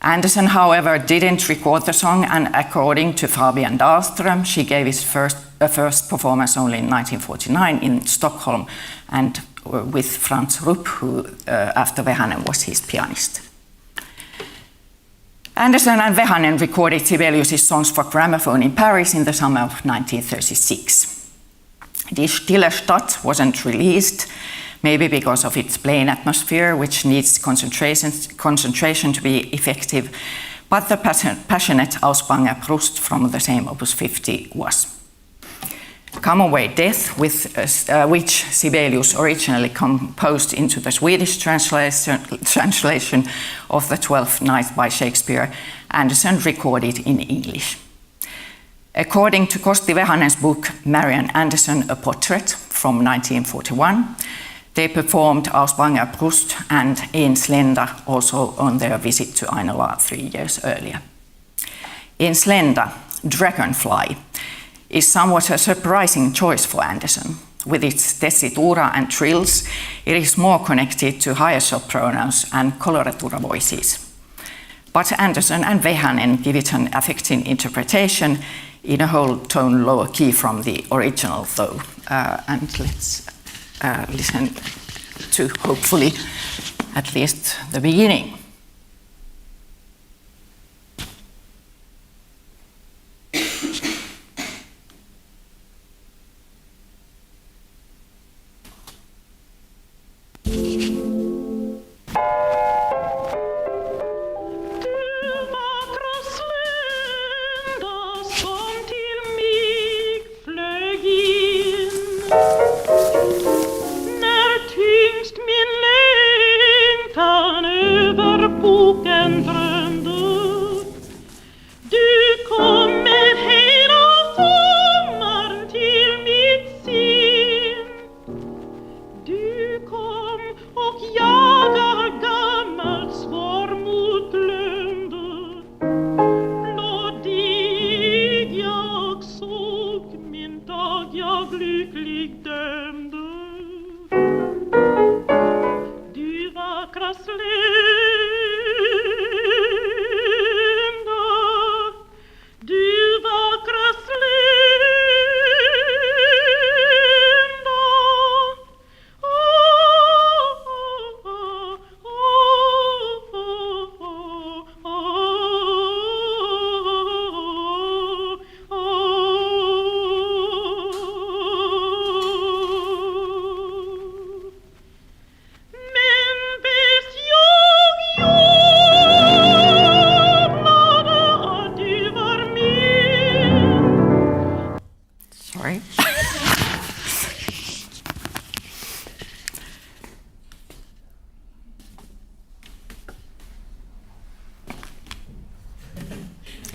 Andersson, however, didn't record the song, and according to Fabian Dahlström, she gave his first performance only in 1949 in Stockholm, and with Franz Rupp, who after Vehanen was his pianist. Andersson and Vehanen recorded Sibelius' songs for gramophone in Paris in the summer of 1936. Die Stille Stadt wasn't released, maybe because of its plain atmosphere, which needs concentration to be effective, but the passionate Ausbanger Brust from the same Opus 50 was. Come Away Death, which Sibelius originally composed into the Swedish translation of the Twelfth Night by Shakespeare, Andersen recorded in English. According to Kosti Vehanen's book Marian Andersen, A Portrait from 1941, they performed Aus Banger Brust and Ens Länder also on their visit to Ainola 3 years earlier. Ens Länder, Dragonfly, is somewhat a surprising choice for Andersen. With its tessitura and trills, it is more connected to higher sopranos and coloratura voices. But Andersen and Vehanen give it an affecting interpretation in a whole tone lower key from the original, though. And let's listen to, hopefully, at least the beginning.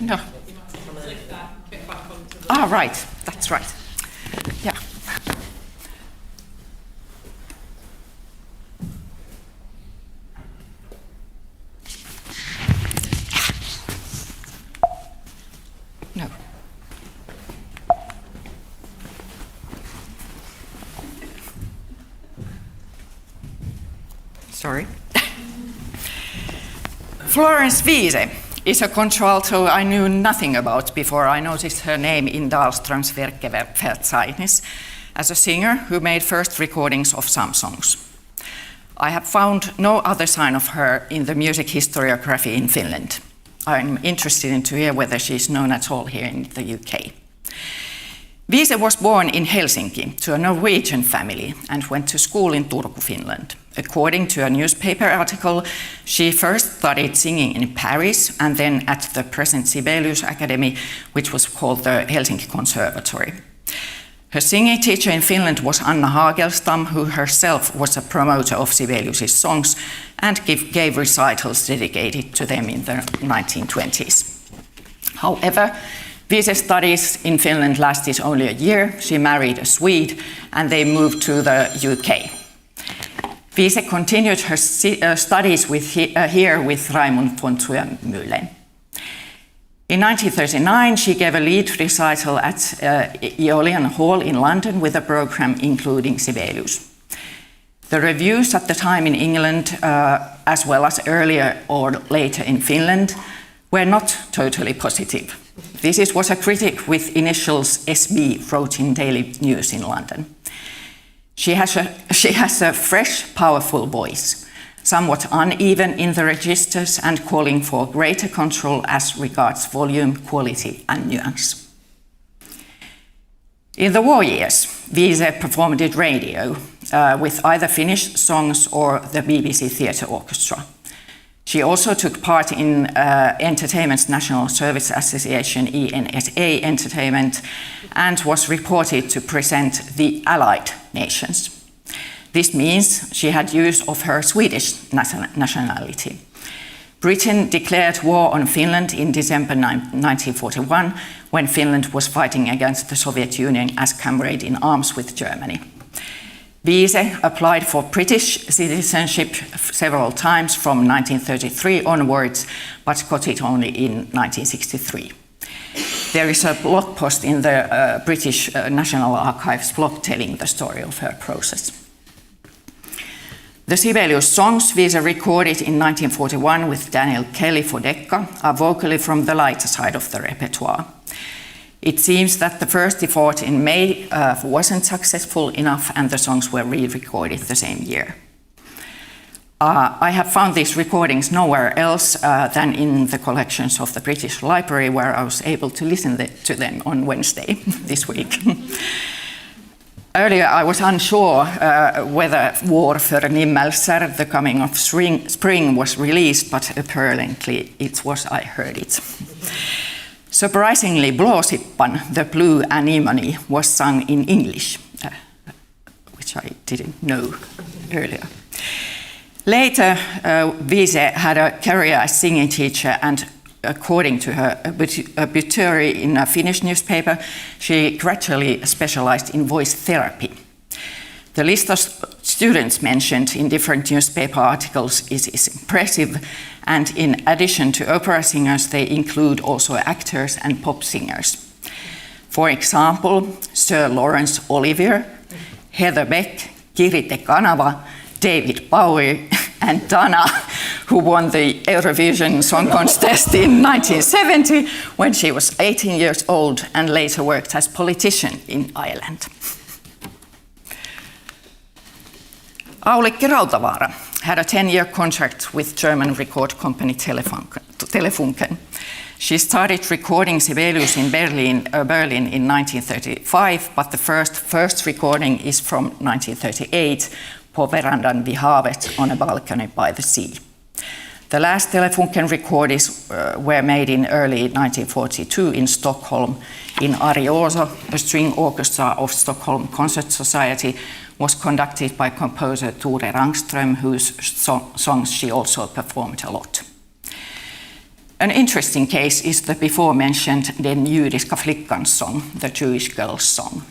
No. Ah, right. That's right. Yeah. No. Sorry. Florence Wiese is a contralto I knew nothing about before I noticed her name in Dahlström's Werkeverzeichnis as a singer who made first recordings of some songs. I have found no other sign of her in the music historiography in Finland. I'm interested to hear whether she is known at all here in the UK. Wiese was born in Helsinki to a Norwegian family and went to school in Turku, Finland. According to a newspaper article, she first studied singing in Paris and then at the present Sibelius Academy, which was called the Helsinki Conservatory. Her singing teacher in Finland was Anna Hagelstam, who herself was a promoter of Sibelius' songs and gave recitals dedicated to them in the 1920s. However, Wiese's studies in Finland lasted only a year. She married a Swede and they moved to the UK. Wiese continued her studies here with Raimund von Thurmühlen. In 1939, she gave a lead recital at Aeolian Hall in London with a program including Sibelius. The reviews at the time in England, as well as earlier or later in Finland, were not totally positive. This was a critic with initials SB wrote in Daily News in London. She has a fresh, powerful voice, somewhat uneven in the registers and calling for greater control as regards volume, quality and nuance. In the war years, Wiese performed at radio with either Finnish songs or the BBC Theatre Orchestra. She also took part in Entertainment's National Service Association, ENSA Entertainment, and was reported to present the Allied nations. This means she had use of her Swedish nationality. Britain declared war on Finland in December 1941, when Finland was fighting against the Soviet Union as comrade in arms with Germany. Wiese applied for British citizenship several times from 1933 onwards, but got it only in 1963. There is a blog post in the British National Archives blog telling the story of her process. The Sibelius songs Wiese recorded in 1941 with Daniel Kelly for Decca are vocally from the lighter side of the repertoire. It seems that the first effort in May wasn't successful enough and the songs were re-recorded the same year. I have found these recordings nowhere else than in the collections of the British Library, where I was able to listen to them on Wednesday this week. Earlier, I was unsure whether Vår för Nimmelsar, The Coming of Spring, was released, but apparently it was. I heard it. Surprisingly, Blåsippan, The Blue Anemone, was sung in English, which I didn't know earlier. Later, Wiese had a career as singing teacher, and according to her obituary in a Finnish newspaper, she gradually specialized in voice therapy. The list of students mentioned in different newspaper articles is impressive, and in addition to opera singers, they include also actors and pop singers. For example, Sir Laurence Olivier, Heather Beck, Kirite Kanava, David Bowie, and Donna, who won the Eurovision Song Contest in 1970 when she was 18 years old and later worked as politician in Ireland. Aulikki Rautavaara had a 10-year contract with German record company Telefunken. She started recording Sibelius in Berlin in 1935, but the first recording is from 1938, På verandan vid havet, on a balcony by the sea. The last Telefunken recordings were made in early 1942 in Stockholm. In Arioso, the string orchestra of Stockholm Concert Society was conducted by composer Tore Rangström, whose songs she also performed a lot. An interesting case is the before-mentioned Den judiska flickan song, the Jewish girl's song.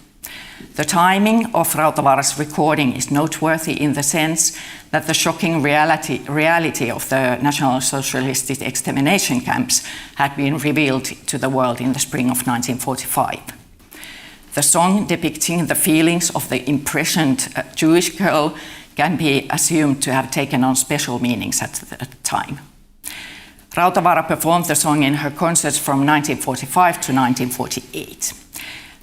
The timing of Rautavaara's recording is noteworthy in the sense that the shocking reality of the National Socialist extermination camps had been revealed to the world in the spring of 1945. The song depicting the feelings of the imprisoned Jewish girl can be assumed to have taken on special meanings at the time. Rautavaara performed the song in her concerts from 1945 to 1948.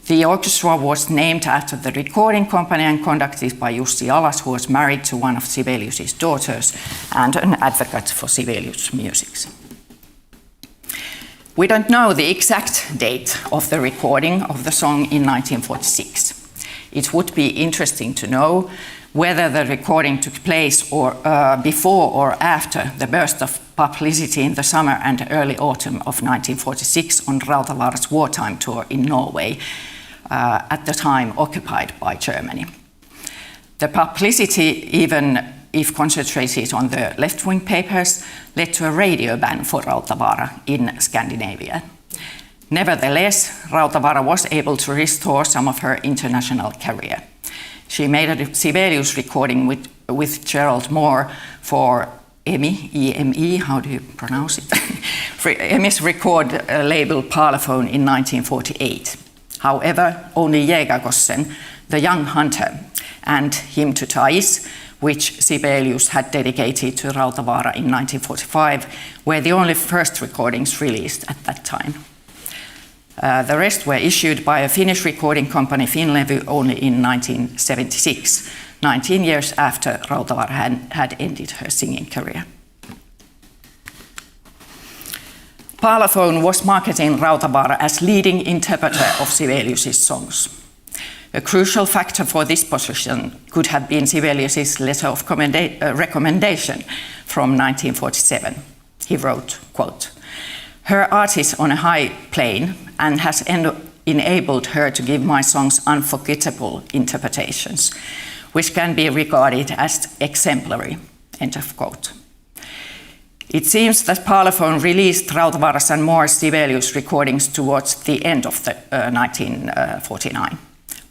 The orchestra was named after the recording company and conducted by Jussi Alas, who was married to one of Sibelius's daughters and an advocate for Sibelius music. We don't know the exact date of the recording of the song in 1946. It would be interesting to know whether the recording took place before or after the burst of publicity in the summer and early autumn of 1946 on Rautavaara's wartime tour in Norway, at the time occupied by Germany. The publicity, even if concentrated on the left-wing papers, led to a radio ban for Rautavaara in Scandinavia. Nevertheless, Rautavaara was able to restore some of her international career. She made a Sibelius recording with Gerald Moore for EMI, E-M-E, how do you pronounce it? EMI's record label Parlophone in 1948. However, only Jägargossen, The Young Hunter, and Hymn to Thais, which Sibelius had dedicated to Rautavaara in 1945, were the only first recordings released at that time. The rest were issued by a Finnish recording company, Finlevy, only in 1976, 19 years after Rautavaara had ended her singing career. Parlophone was marketing Rautavaara as leading interpreter of Sibelius's songs. A crucial factor for this position could have been Sibelius's letter of recommendation from 1947. He wrote, quote, "Her art is on a high plane and has enabled her to give my songs unforgettable interpretations, which can be regarded as exemplary," end of quote. It seems that Parlophone released Rautavaara's and Morra's Sibelius recordings towards the end of 1949.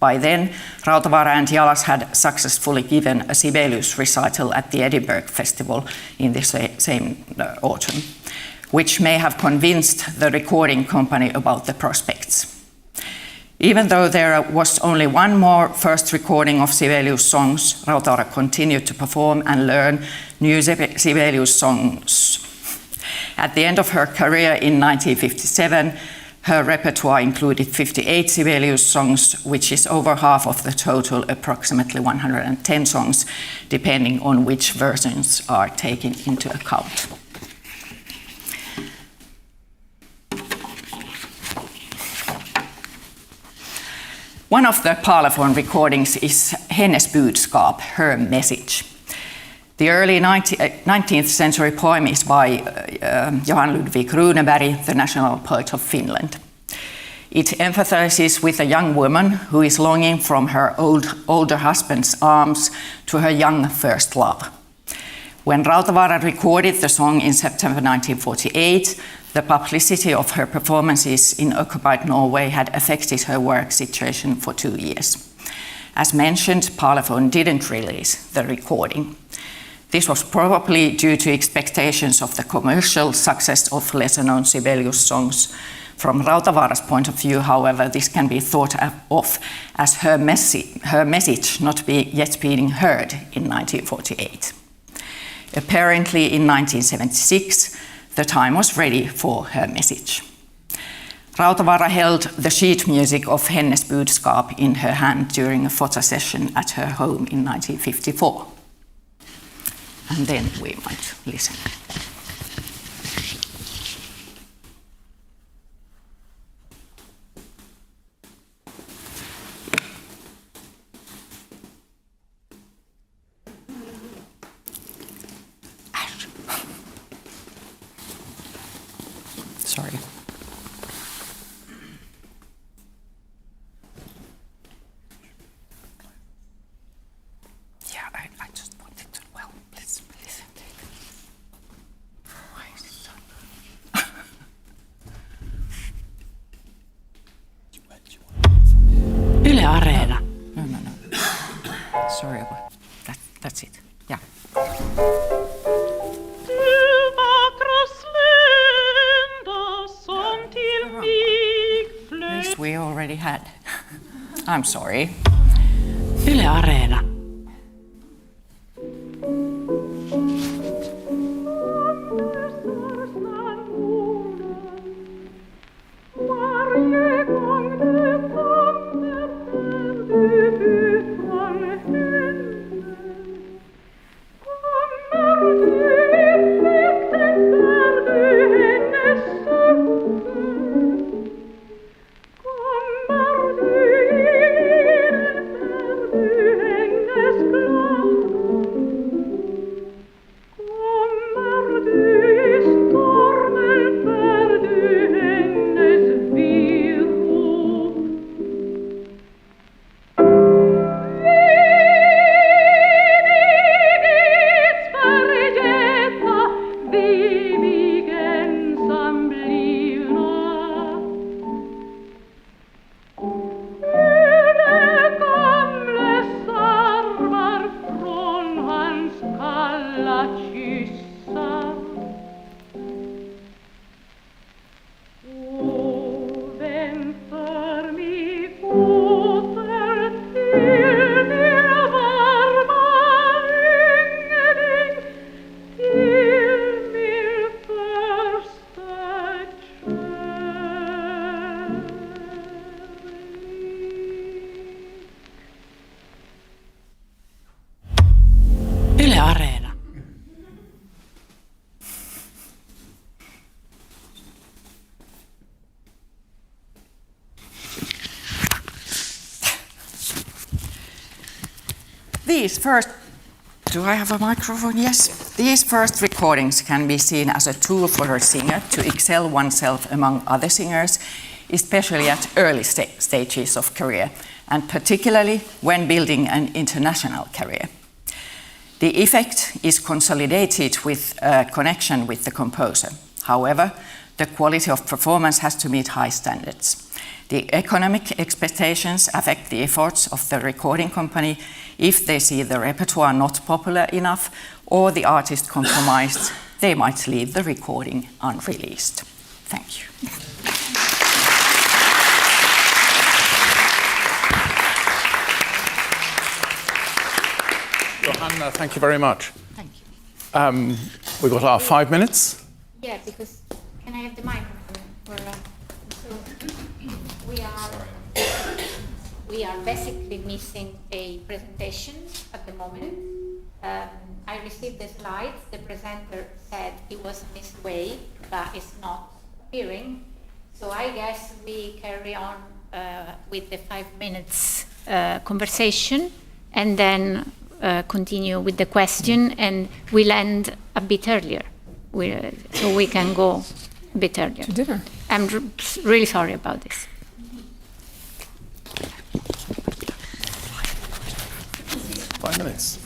By then, Rautavaara and Jalas had successfully given a Sibelius recital at the Edinburgh Festival in the same autumn, which may have convinced the recording company about the prospects. Even though there was only one more first recording of Sibelius songs, Rautavaara continued to perform and learn new Sibelius songs. At the end of her career in 1957, her repertoire included 58 Sibelius songs, which is over half of the total, approximately 110 songs, depending on which versions are taken into account. One of the Parlophone recordings is Hennes budskap, her message. The early 19th century poem is by Johan Ludvig Runeberg, the national poet of Finland. It empathizes with a young woman who is longing from her older husband's arms to her young first love. When Rautavaara recorded the song in September 1948, the publicity of her performances in occupied Norway had affected her work situation for 2 years. As mentioned, Parlophone didn't release the recording. This was probably due to expectations of the commercial success of lesser-known Sibelius songs. From Rautavaara's point of view, however, this can be thought of as her message not yet being heard in 1948. Apparently, in 1976, the time was ready for her message. Rautavaara held the sheet music of Hennes budskap in her hand during a photo session at her home in 1954. And then we might listen. Sorry. Yeah, I just wanted to, well, let's listen. Why is it so? Yle Areena. No. Sorry about that. That's it. Yeah. This we already had. I'm sorry. Yle Areena. Kommer du These first, do I have a microphone? Yes. These first recordings can be seen as a tool for a singer to excel oneself among other singers, especially at early stages of career, and particularly when building an international career. The effect is consolidated with a connection with the composer. However, the quality of performance has to meet high standards. The economic expectations affect the efforts of the recording company if they see the repertoire not popular enough or the artist compromised, they might leave the recording unreleased. Thank you. Johanna, thank you very much. Thank you. We've got our 5 minutes. Yeah, because can I have the microphone? We are basically missing a presentation at the moment. I received the slides. The presenter said it was a missed way, but it's not appearing. So I guess we carry on with the 5 minutes conversation, and then continue with the question, and we'll end a bit earlier, so we can go a bit earlier. To dinner. I'm really sorry about this. 5 minutes.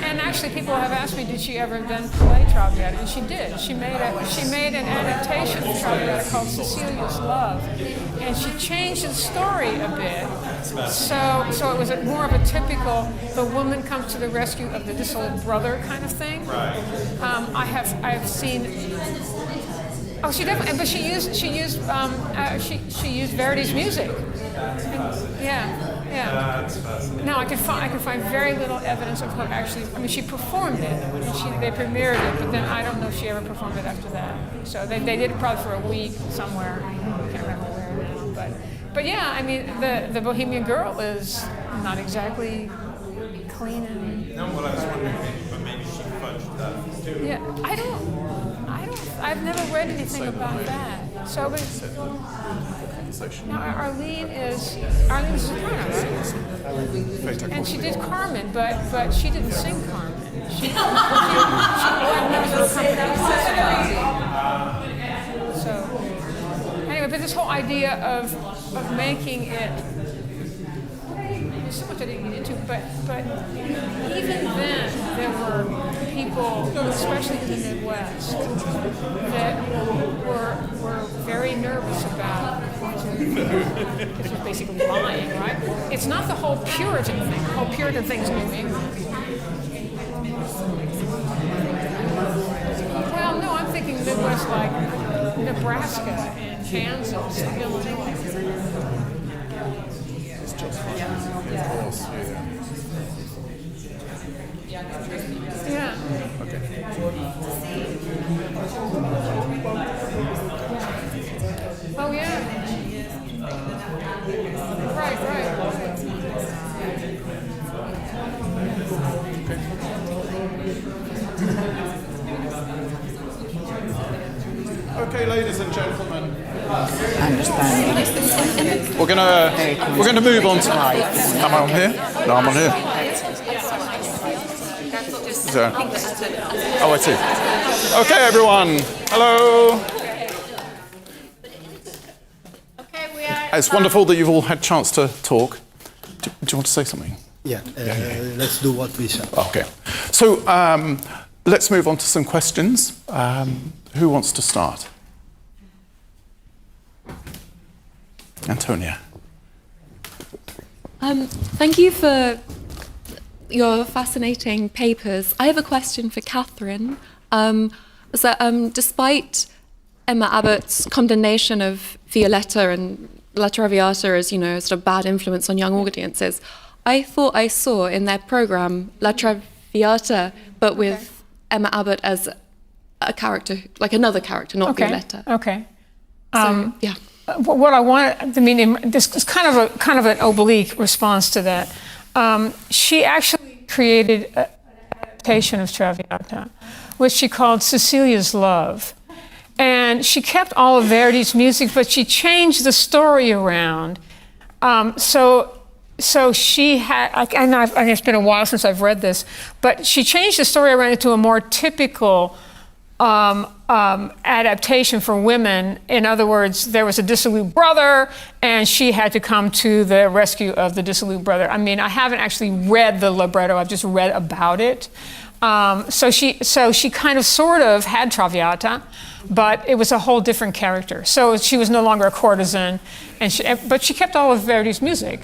And actually, people have asked me, did she ever then play Traviata? And she did. She made an adaptation of Traviata called Cecilia's Love, and she changed the story a bit. So it was more of a typical the woman comes to the rescue of the dissolute brother kind of thing. I have seen. Oh, she definitely, but she used Verdi's music. Yeah. No, I can find very little evidence of her actually. I mean, she performed it. They premiered it, but then I don't know if she ever performed it after that. So they did it probably for a week somewhere. I can't remember where now, but yeah, I mean, the Bohemian Girl is not exactly clean and. No, well, I was wondering, but maybe she fudged that too. Yeah, I don't. I've never read anything about that. So, but now Arlene is a soprano, right? And she did Carmen, but she didn't sing Carmen. She So anyway, but this whole idea of making it. There's so much I didn't get into, but even then there were people, especially in the Midwest, that were very nervous about, this was basically lying, right? It's not the whole Puritan thing. The whole Puritan thing is New England. Well, no, I'm thinking Midwest like Nebraska and Kansas and Illinois. Yeah. Okay. Oh yeah. Right. Okay, ladies and gentlemen. I understand. We're gonna move on to. Am I on here? No, I'm on here. So, I see. Okay, everyone. Hello. Okay, we are. It's wonderful that you've all had a chance to talk. Do you want to say something? Yeah, let's do what we said. Okay. So let's move on to some questions. Who wants to start? Antonia. Thank you for your fascinating papers. I have a question for Katherine. Despite Emma Abbott's condemnation of Violetta and La Traviata as, sort of bad influence on young audiences, I thought I saw in their program La Traviata, but with Emma Abbott as a character, like another character, not Violetta. Okay. So, yeah. What I want, this is kind of an oblique response to that. She actually created an adaptation of Traviata, which she called Cecilia's Love. And she kept all of Verdi's music, but she changed the story around. So she had, and it's been a while since I've read this, but she changed the story around into a more typical adaptation for women. In other words, there was a dissolute brother, and she had to come to the rescue of the dissolute brother. I mean, I haven't actually read the libretto; I've just read about it. So she kind of, sort of, had Traviata, but it was a whole different character. So she was no longer a courtesan, but she kept all of Verdi's music.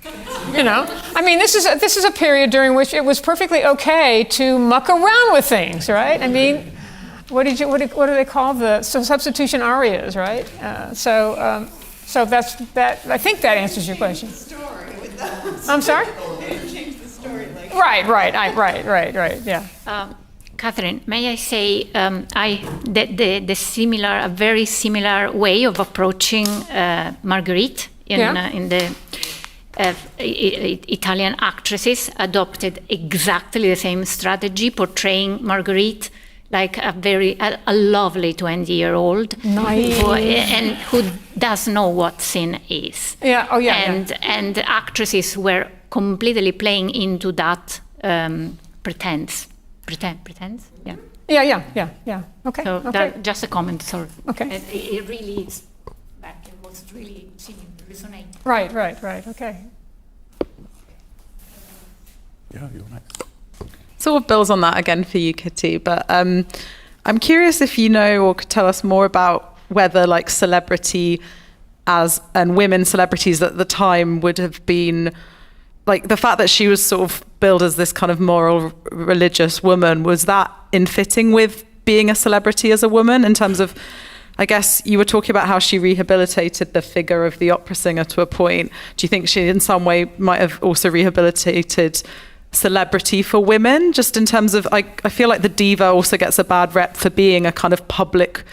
I mean, this is a period during which it was perfectly okay to muck around with things, right? I mean. What do they call substitution arias, right? So that's that. I think that answers your question. I'm sorry. Change the story. Right. Yeah. Catherine, may I say a very similar way of approaching Marguerite in the Italian actresses adopted exactly the same strategy, portraying Marguerite like a lovely 20-year-old and who does know what sin is. Yeah. Oh, yeah. And the actresses were completely playing into that pretense. Yeah. Yeah. Okay. So that, just a comment. Sorry. Okay. It really is. It was really resonating. Right. Okay. Yeah, you're next. Sort of builds on that again for you, Kitty, but I'm curious if you know or could tell us more about whether like celebrity and women celebrities at the time would have been like the fact that she was sort of billed as this kind of moral religious woman, was that in fitting with being a celebrity as a woman in terms of I guess you were talking about how she rehabilitated the figure of the opera singer to a point. Do you think she in some way might have also rehabilitated celebrity for women, just in terms of, I feel like the diva also gets a bad rep for being a kind of public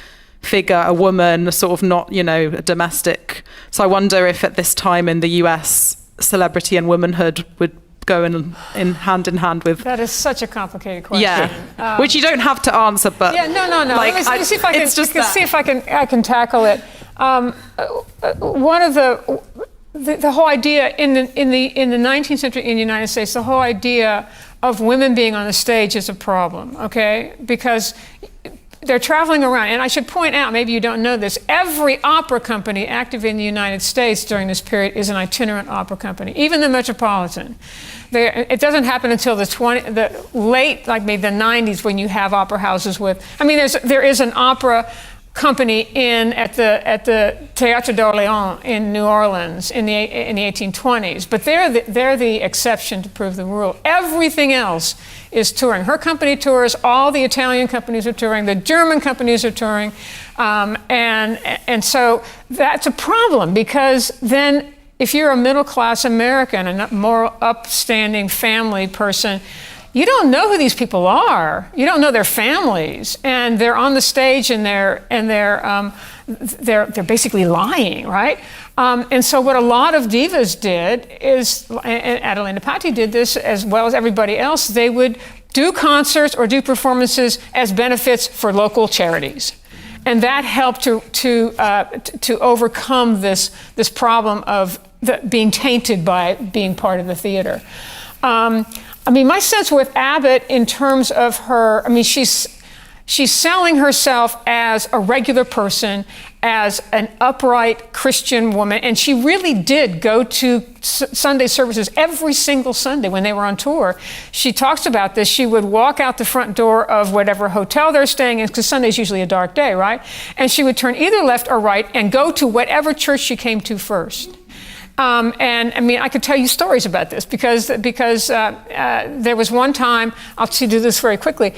figure, a woman, sort of not, a domestic. So I wonder if at this time in the US, celebrity and womanhood would go in hand with. That is such a complicated question. Yeah, which you don't have to answer, but yeah, no. Like, Let me see if I can. It's just see if I can tackle it. One of the whole idea in the 19th century in the United States, the whole idea of women being on the stage is a problem. Okay, because they're traveling around, and I should point out, maybe you don't know this, every opera company active in the United States during this period is an itinerant opera company, even the Metropolitan. It doesn't happen until the late, like maybe the 90s, when you have opera houses with, there is an opera company at the Théâtre d'Orléans in New Orleans in the 1820s, but they're the exception to prove the rule. Everything else is touring. Her company tours. All the Italian companies are touring. The German companies are touring, and so that's a problem, because then if you're a middle-class American, a more upstanding family person, you don't know who these people are. You don't know their families, and they're on the stage and they're basically lying, right? And so what a lot of divas did is, and Adelina Patti did this as well as everybody else, they would do concerts or do performances as benefits for local charities. And that helped to overcome this problem of being tainted by being part of the theater. My sense with Abbott in terms of her, she's selling herself as a regular person, as an upright Christian woman, and she really did go to Sunday services every single Sunday when they were on tour. She talks about this. She would walk out the front door of whatever hotel they're staying in, because Sunday's usually a dark day, right? And she would turn either left or right and go to whatever church she came to first. I could tell you stories about this because there was one time, I'll do this very quickly.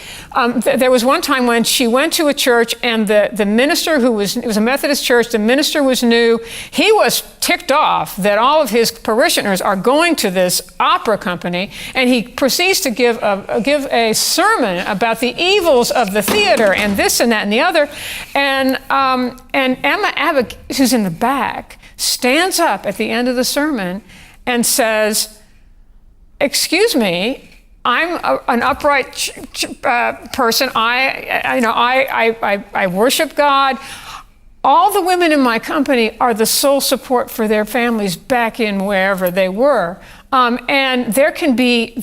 There was one time when she went to a church, and the minister, it was a Methodist church, the minister was new. He was ticked off that all of his parishioners are going to this opera company, and he proceeds to give a sermon about the evils of the theater and this and that and the other. And Emma Abbott, who's in the back, stands up at the end of the sermon and says, "Excuse me, I'm an upright person. I worship God. All the women in my company are the sole support for their families back in wherever they were, and there can be."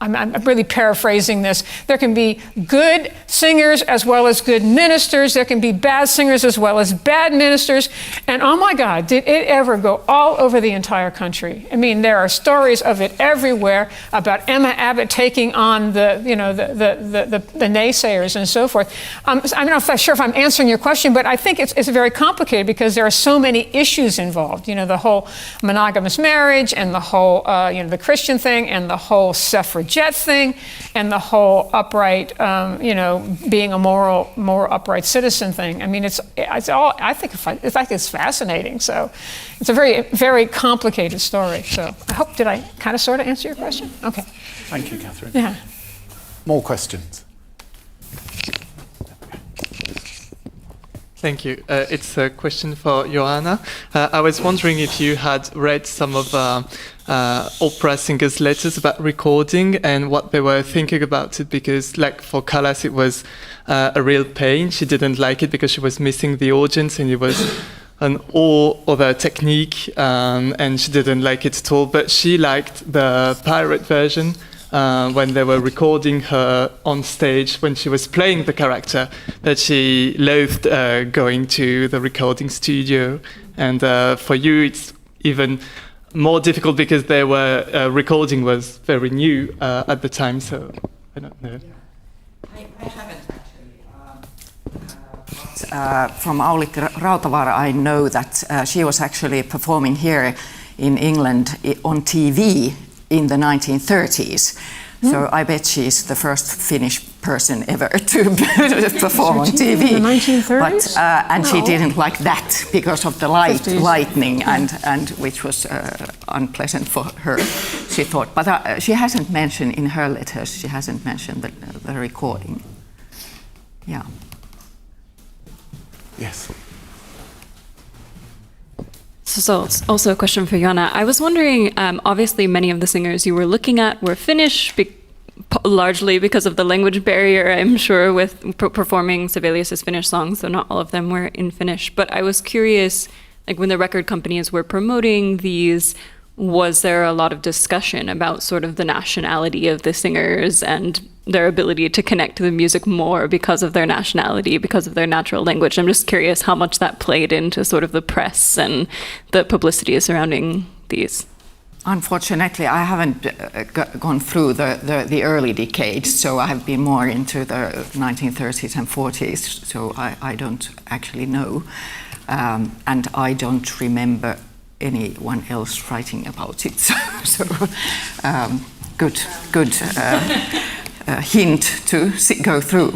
I'm really paraphrasing this. There can be good singers as well as good ministers. There can be bad singers as well as bad ministers. And oh my God, did it ever go all over the entire country? There are stories of it everywhere about Emma Abbott taking on the naysayers and so forth. I'm not sure if I'm answering your question, but I think it's very complicated because there are so many issues involved. The whole monogamous marriage and the whole, the Christian thing and the whole suffragette thing and the whole upright, being a more upright citizen thing. It's all. I think it's fascinating. So it's a very, very complicated story. So I hope, did I kind of sort of answer your question? Okay. Thank you, Katherine. Yeah. More questions. Thank you. It's a question for Johanna. I was wondering if you had read some of opera singers' letters about recording and what they were thinking about it, because like for Callas it was a real pain. She didn't like it because she was missing the audience and it was an all other technique, and she didn't like it at all. But she liked the pirate version. When they were recording her on stage, when she was playing the character, that she loathed going to the recording studio. And for you, it's even more difficult because they were recording was very new at the time. So I don't know. I haven't actually. From Aulikki Rautavaara, I know that she was actually performing here in England on TV in the 1930s. So I bet she's the first Finnish person ever to perform on TV. In the 1930s? And she didn't like that because of the lightning, and which was unpleasant for her, she thought. But she hasn't mentioned in her letters, she hasn't mentioned the recording. Yeah. Yes. So it's also a question for Johanna. I was wondering, obviously many of the singers you were looking at were Finnish, largely because of the language barrier, I'm sure, with performing Sibelius' Finnish songs, so not all of them were in Finnish. But I was curious, like when the record companies were promoting these, was there a lot of discussion about sort of the nationality of the singers and their ability to connect to the music more because of their nationality, because of their natural language? I'm just curious how much that played into sort of the press and the publicity surrounding these. Unfortunately, I haven't gone through the early decades, so I have been more into the 1930s and 40s, so I don't actually know. And I don't remember anyone else writing about it. So good hint to go through.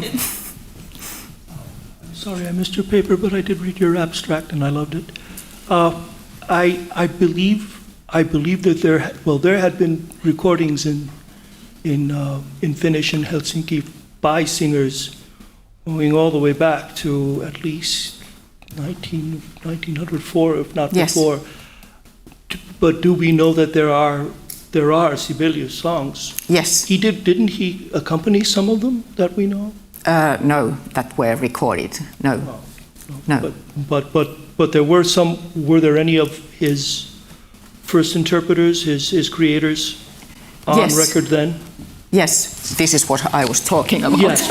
Sorry, I missed your paper, but I did read your abstract and I loved it. I believe that there had been recordings in Finnish in Helsinki by singers going all the way back to at least 1904, if not before. But do we know that there are Sibelius songs? Yes. Didn't he accompany some of them that we know? No, that were recorded. No. But there were some. Were there any of his first interpreters, his creators, on record then? Yes, this is what I was talking about. Yes,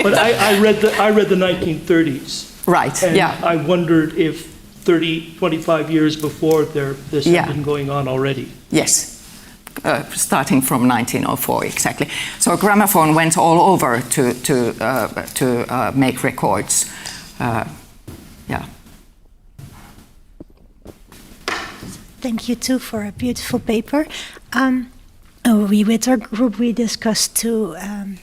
but I read the 1930s. Right. And yeah. I wondered if 25 years before this had been going on already. Yes. Starting from 1904, exactly. So gramophone went all over to make records. Yeah. Thank you too for a beautiful paper. With our group, we discussed two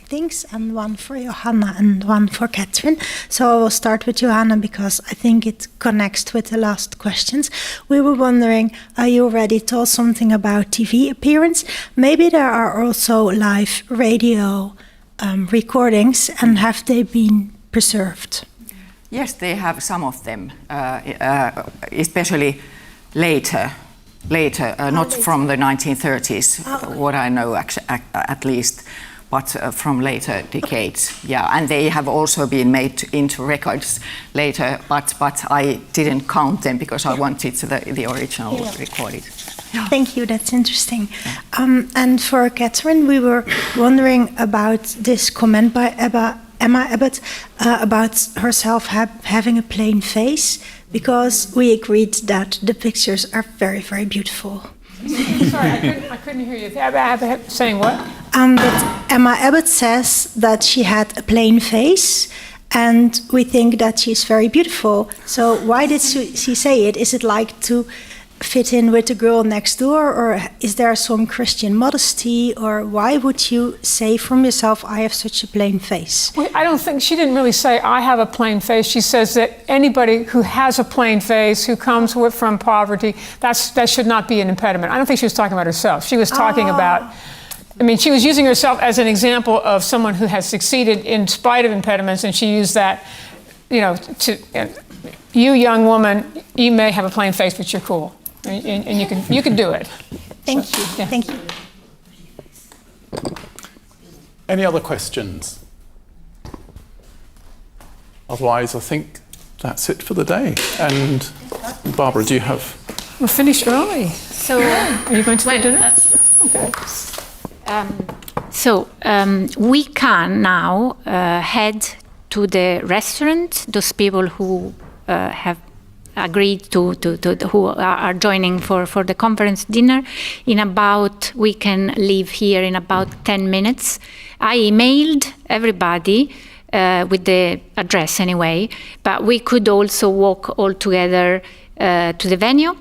things, and one for Johanna and one for Katherine. So I will start with Johanna because I think it connects with the last questions. We were wondering, you already told something about TV appearance. Maybe there are also live radio recordings, and have they been preserved? Yes, they have some of them, especially later, not from the 1930s, what I know at least, but from later decades. Yeah, and they have also been made into records later, but I didn't count them because I wanted the original recorded. Yeah. Thank you, that's interesting. And for Katherine, we were wondering about this comment by Emma Abbott about herself having a plain face, because we agreed that the pictures are very, very beautiful. Sorry, I couldn't hear you. Abbott saying what? That Emma Abbott says that she had a plain face, and we think that she's very beautiful. So why did she say it? Is it like to fit in with the girl next door, or is there some Christian modesty, or why would you say from yourself, I have such a plain face? Well, I don't think, she didn't really say, I have a plain face. She says that anybody who has a plain face, who comes from poverty, that should not be an impediment. I don't think she was talking about herself. She was talking about, I mean, she was using herself as an example of someone who has succeeded in spite of impediments, and she used that, you young woman, you may have a plain face, but you're cool. And you can do it. Thank you. Yeah. Thank you. Any other questions? Otherwise, I think that's it for the day. And Barbara, do you have? We're finished early. So, are you going to dinner? Okay. We can now head to the restaurant. Those people who have agreed to who are joining for the conference dinner. We can leave here in about 10 minutes. I emailed everybody with the address anyway, but we could also walk all together to the venue.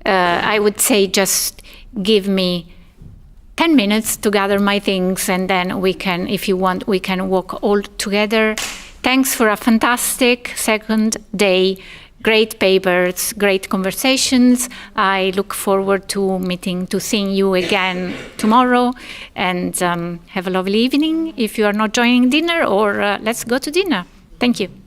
I would say just give me 10 minutes to gather my things, and then we can, if you want, we can walk all together. Thanks for a fantastic second day. Great papers, great conversations. I look forward to seeing you again tomorrow, and have a lovely evening if you are not joining dinner, or let's go to dinner. Thank you.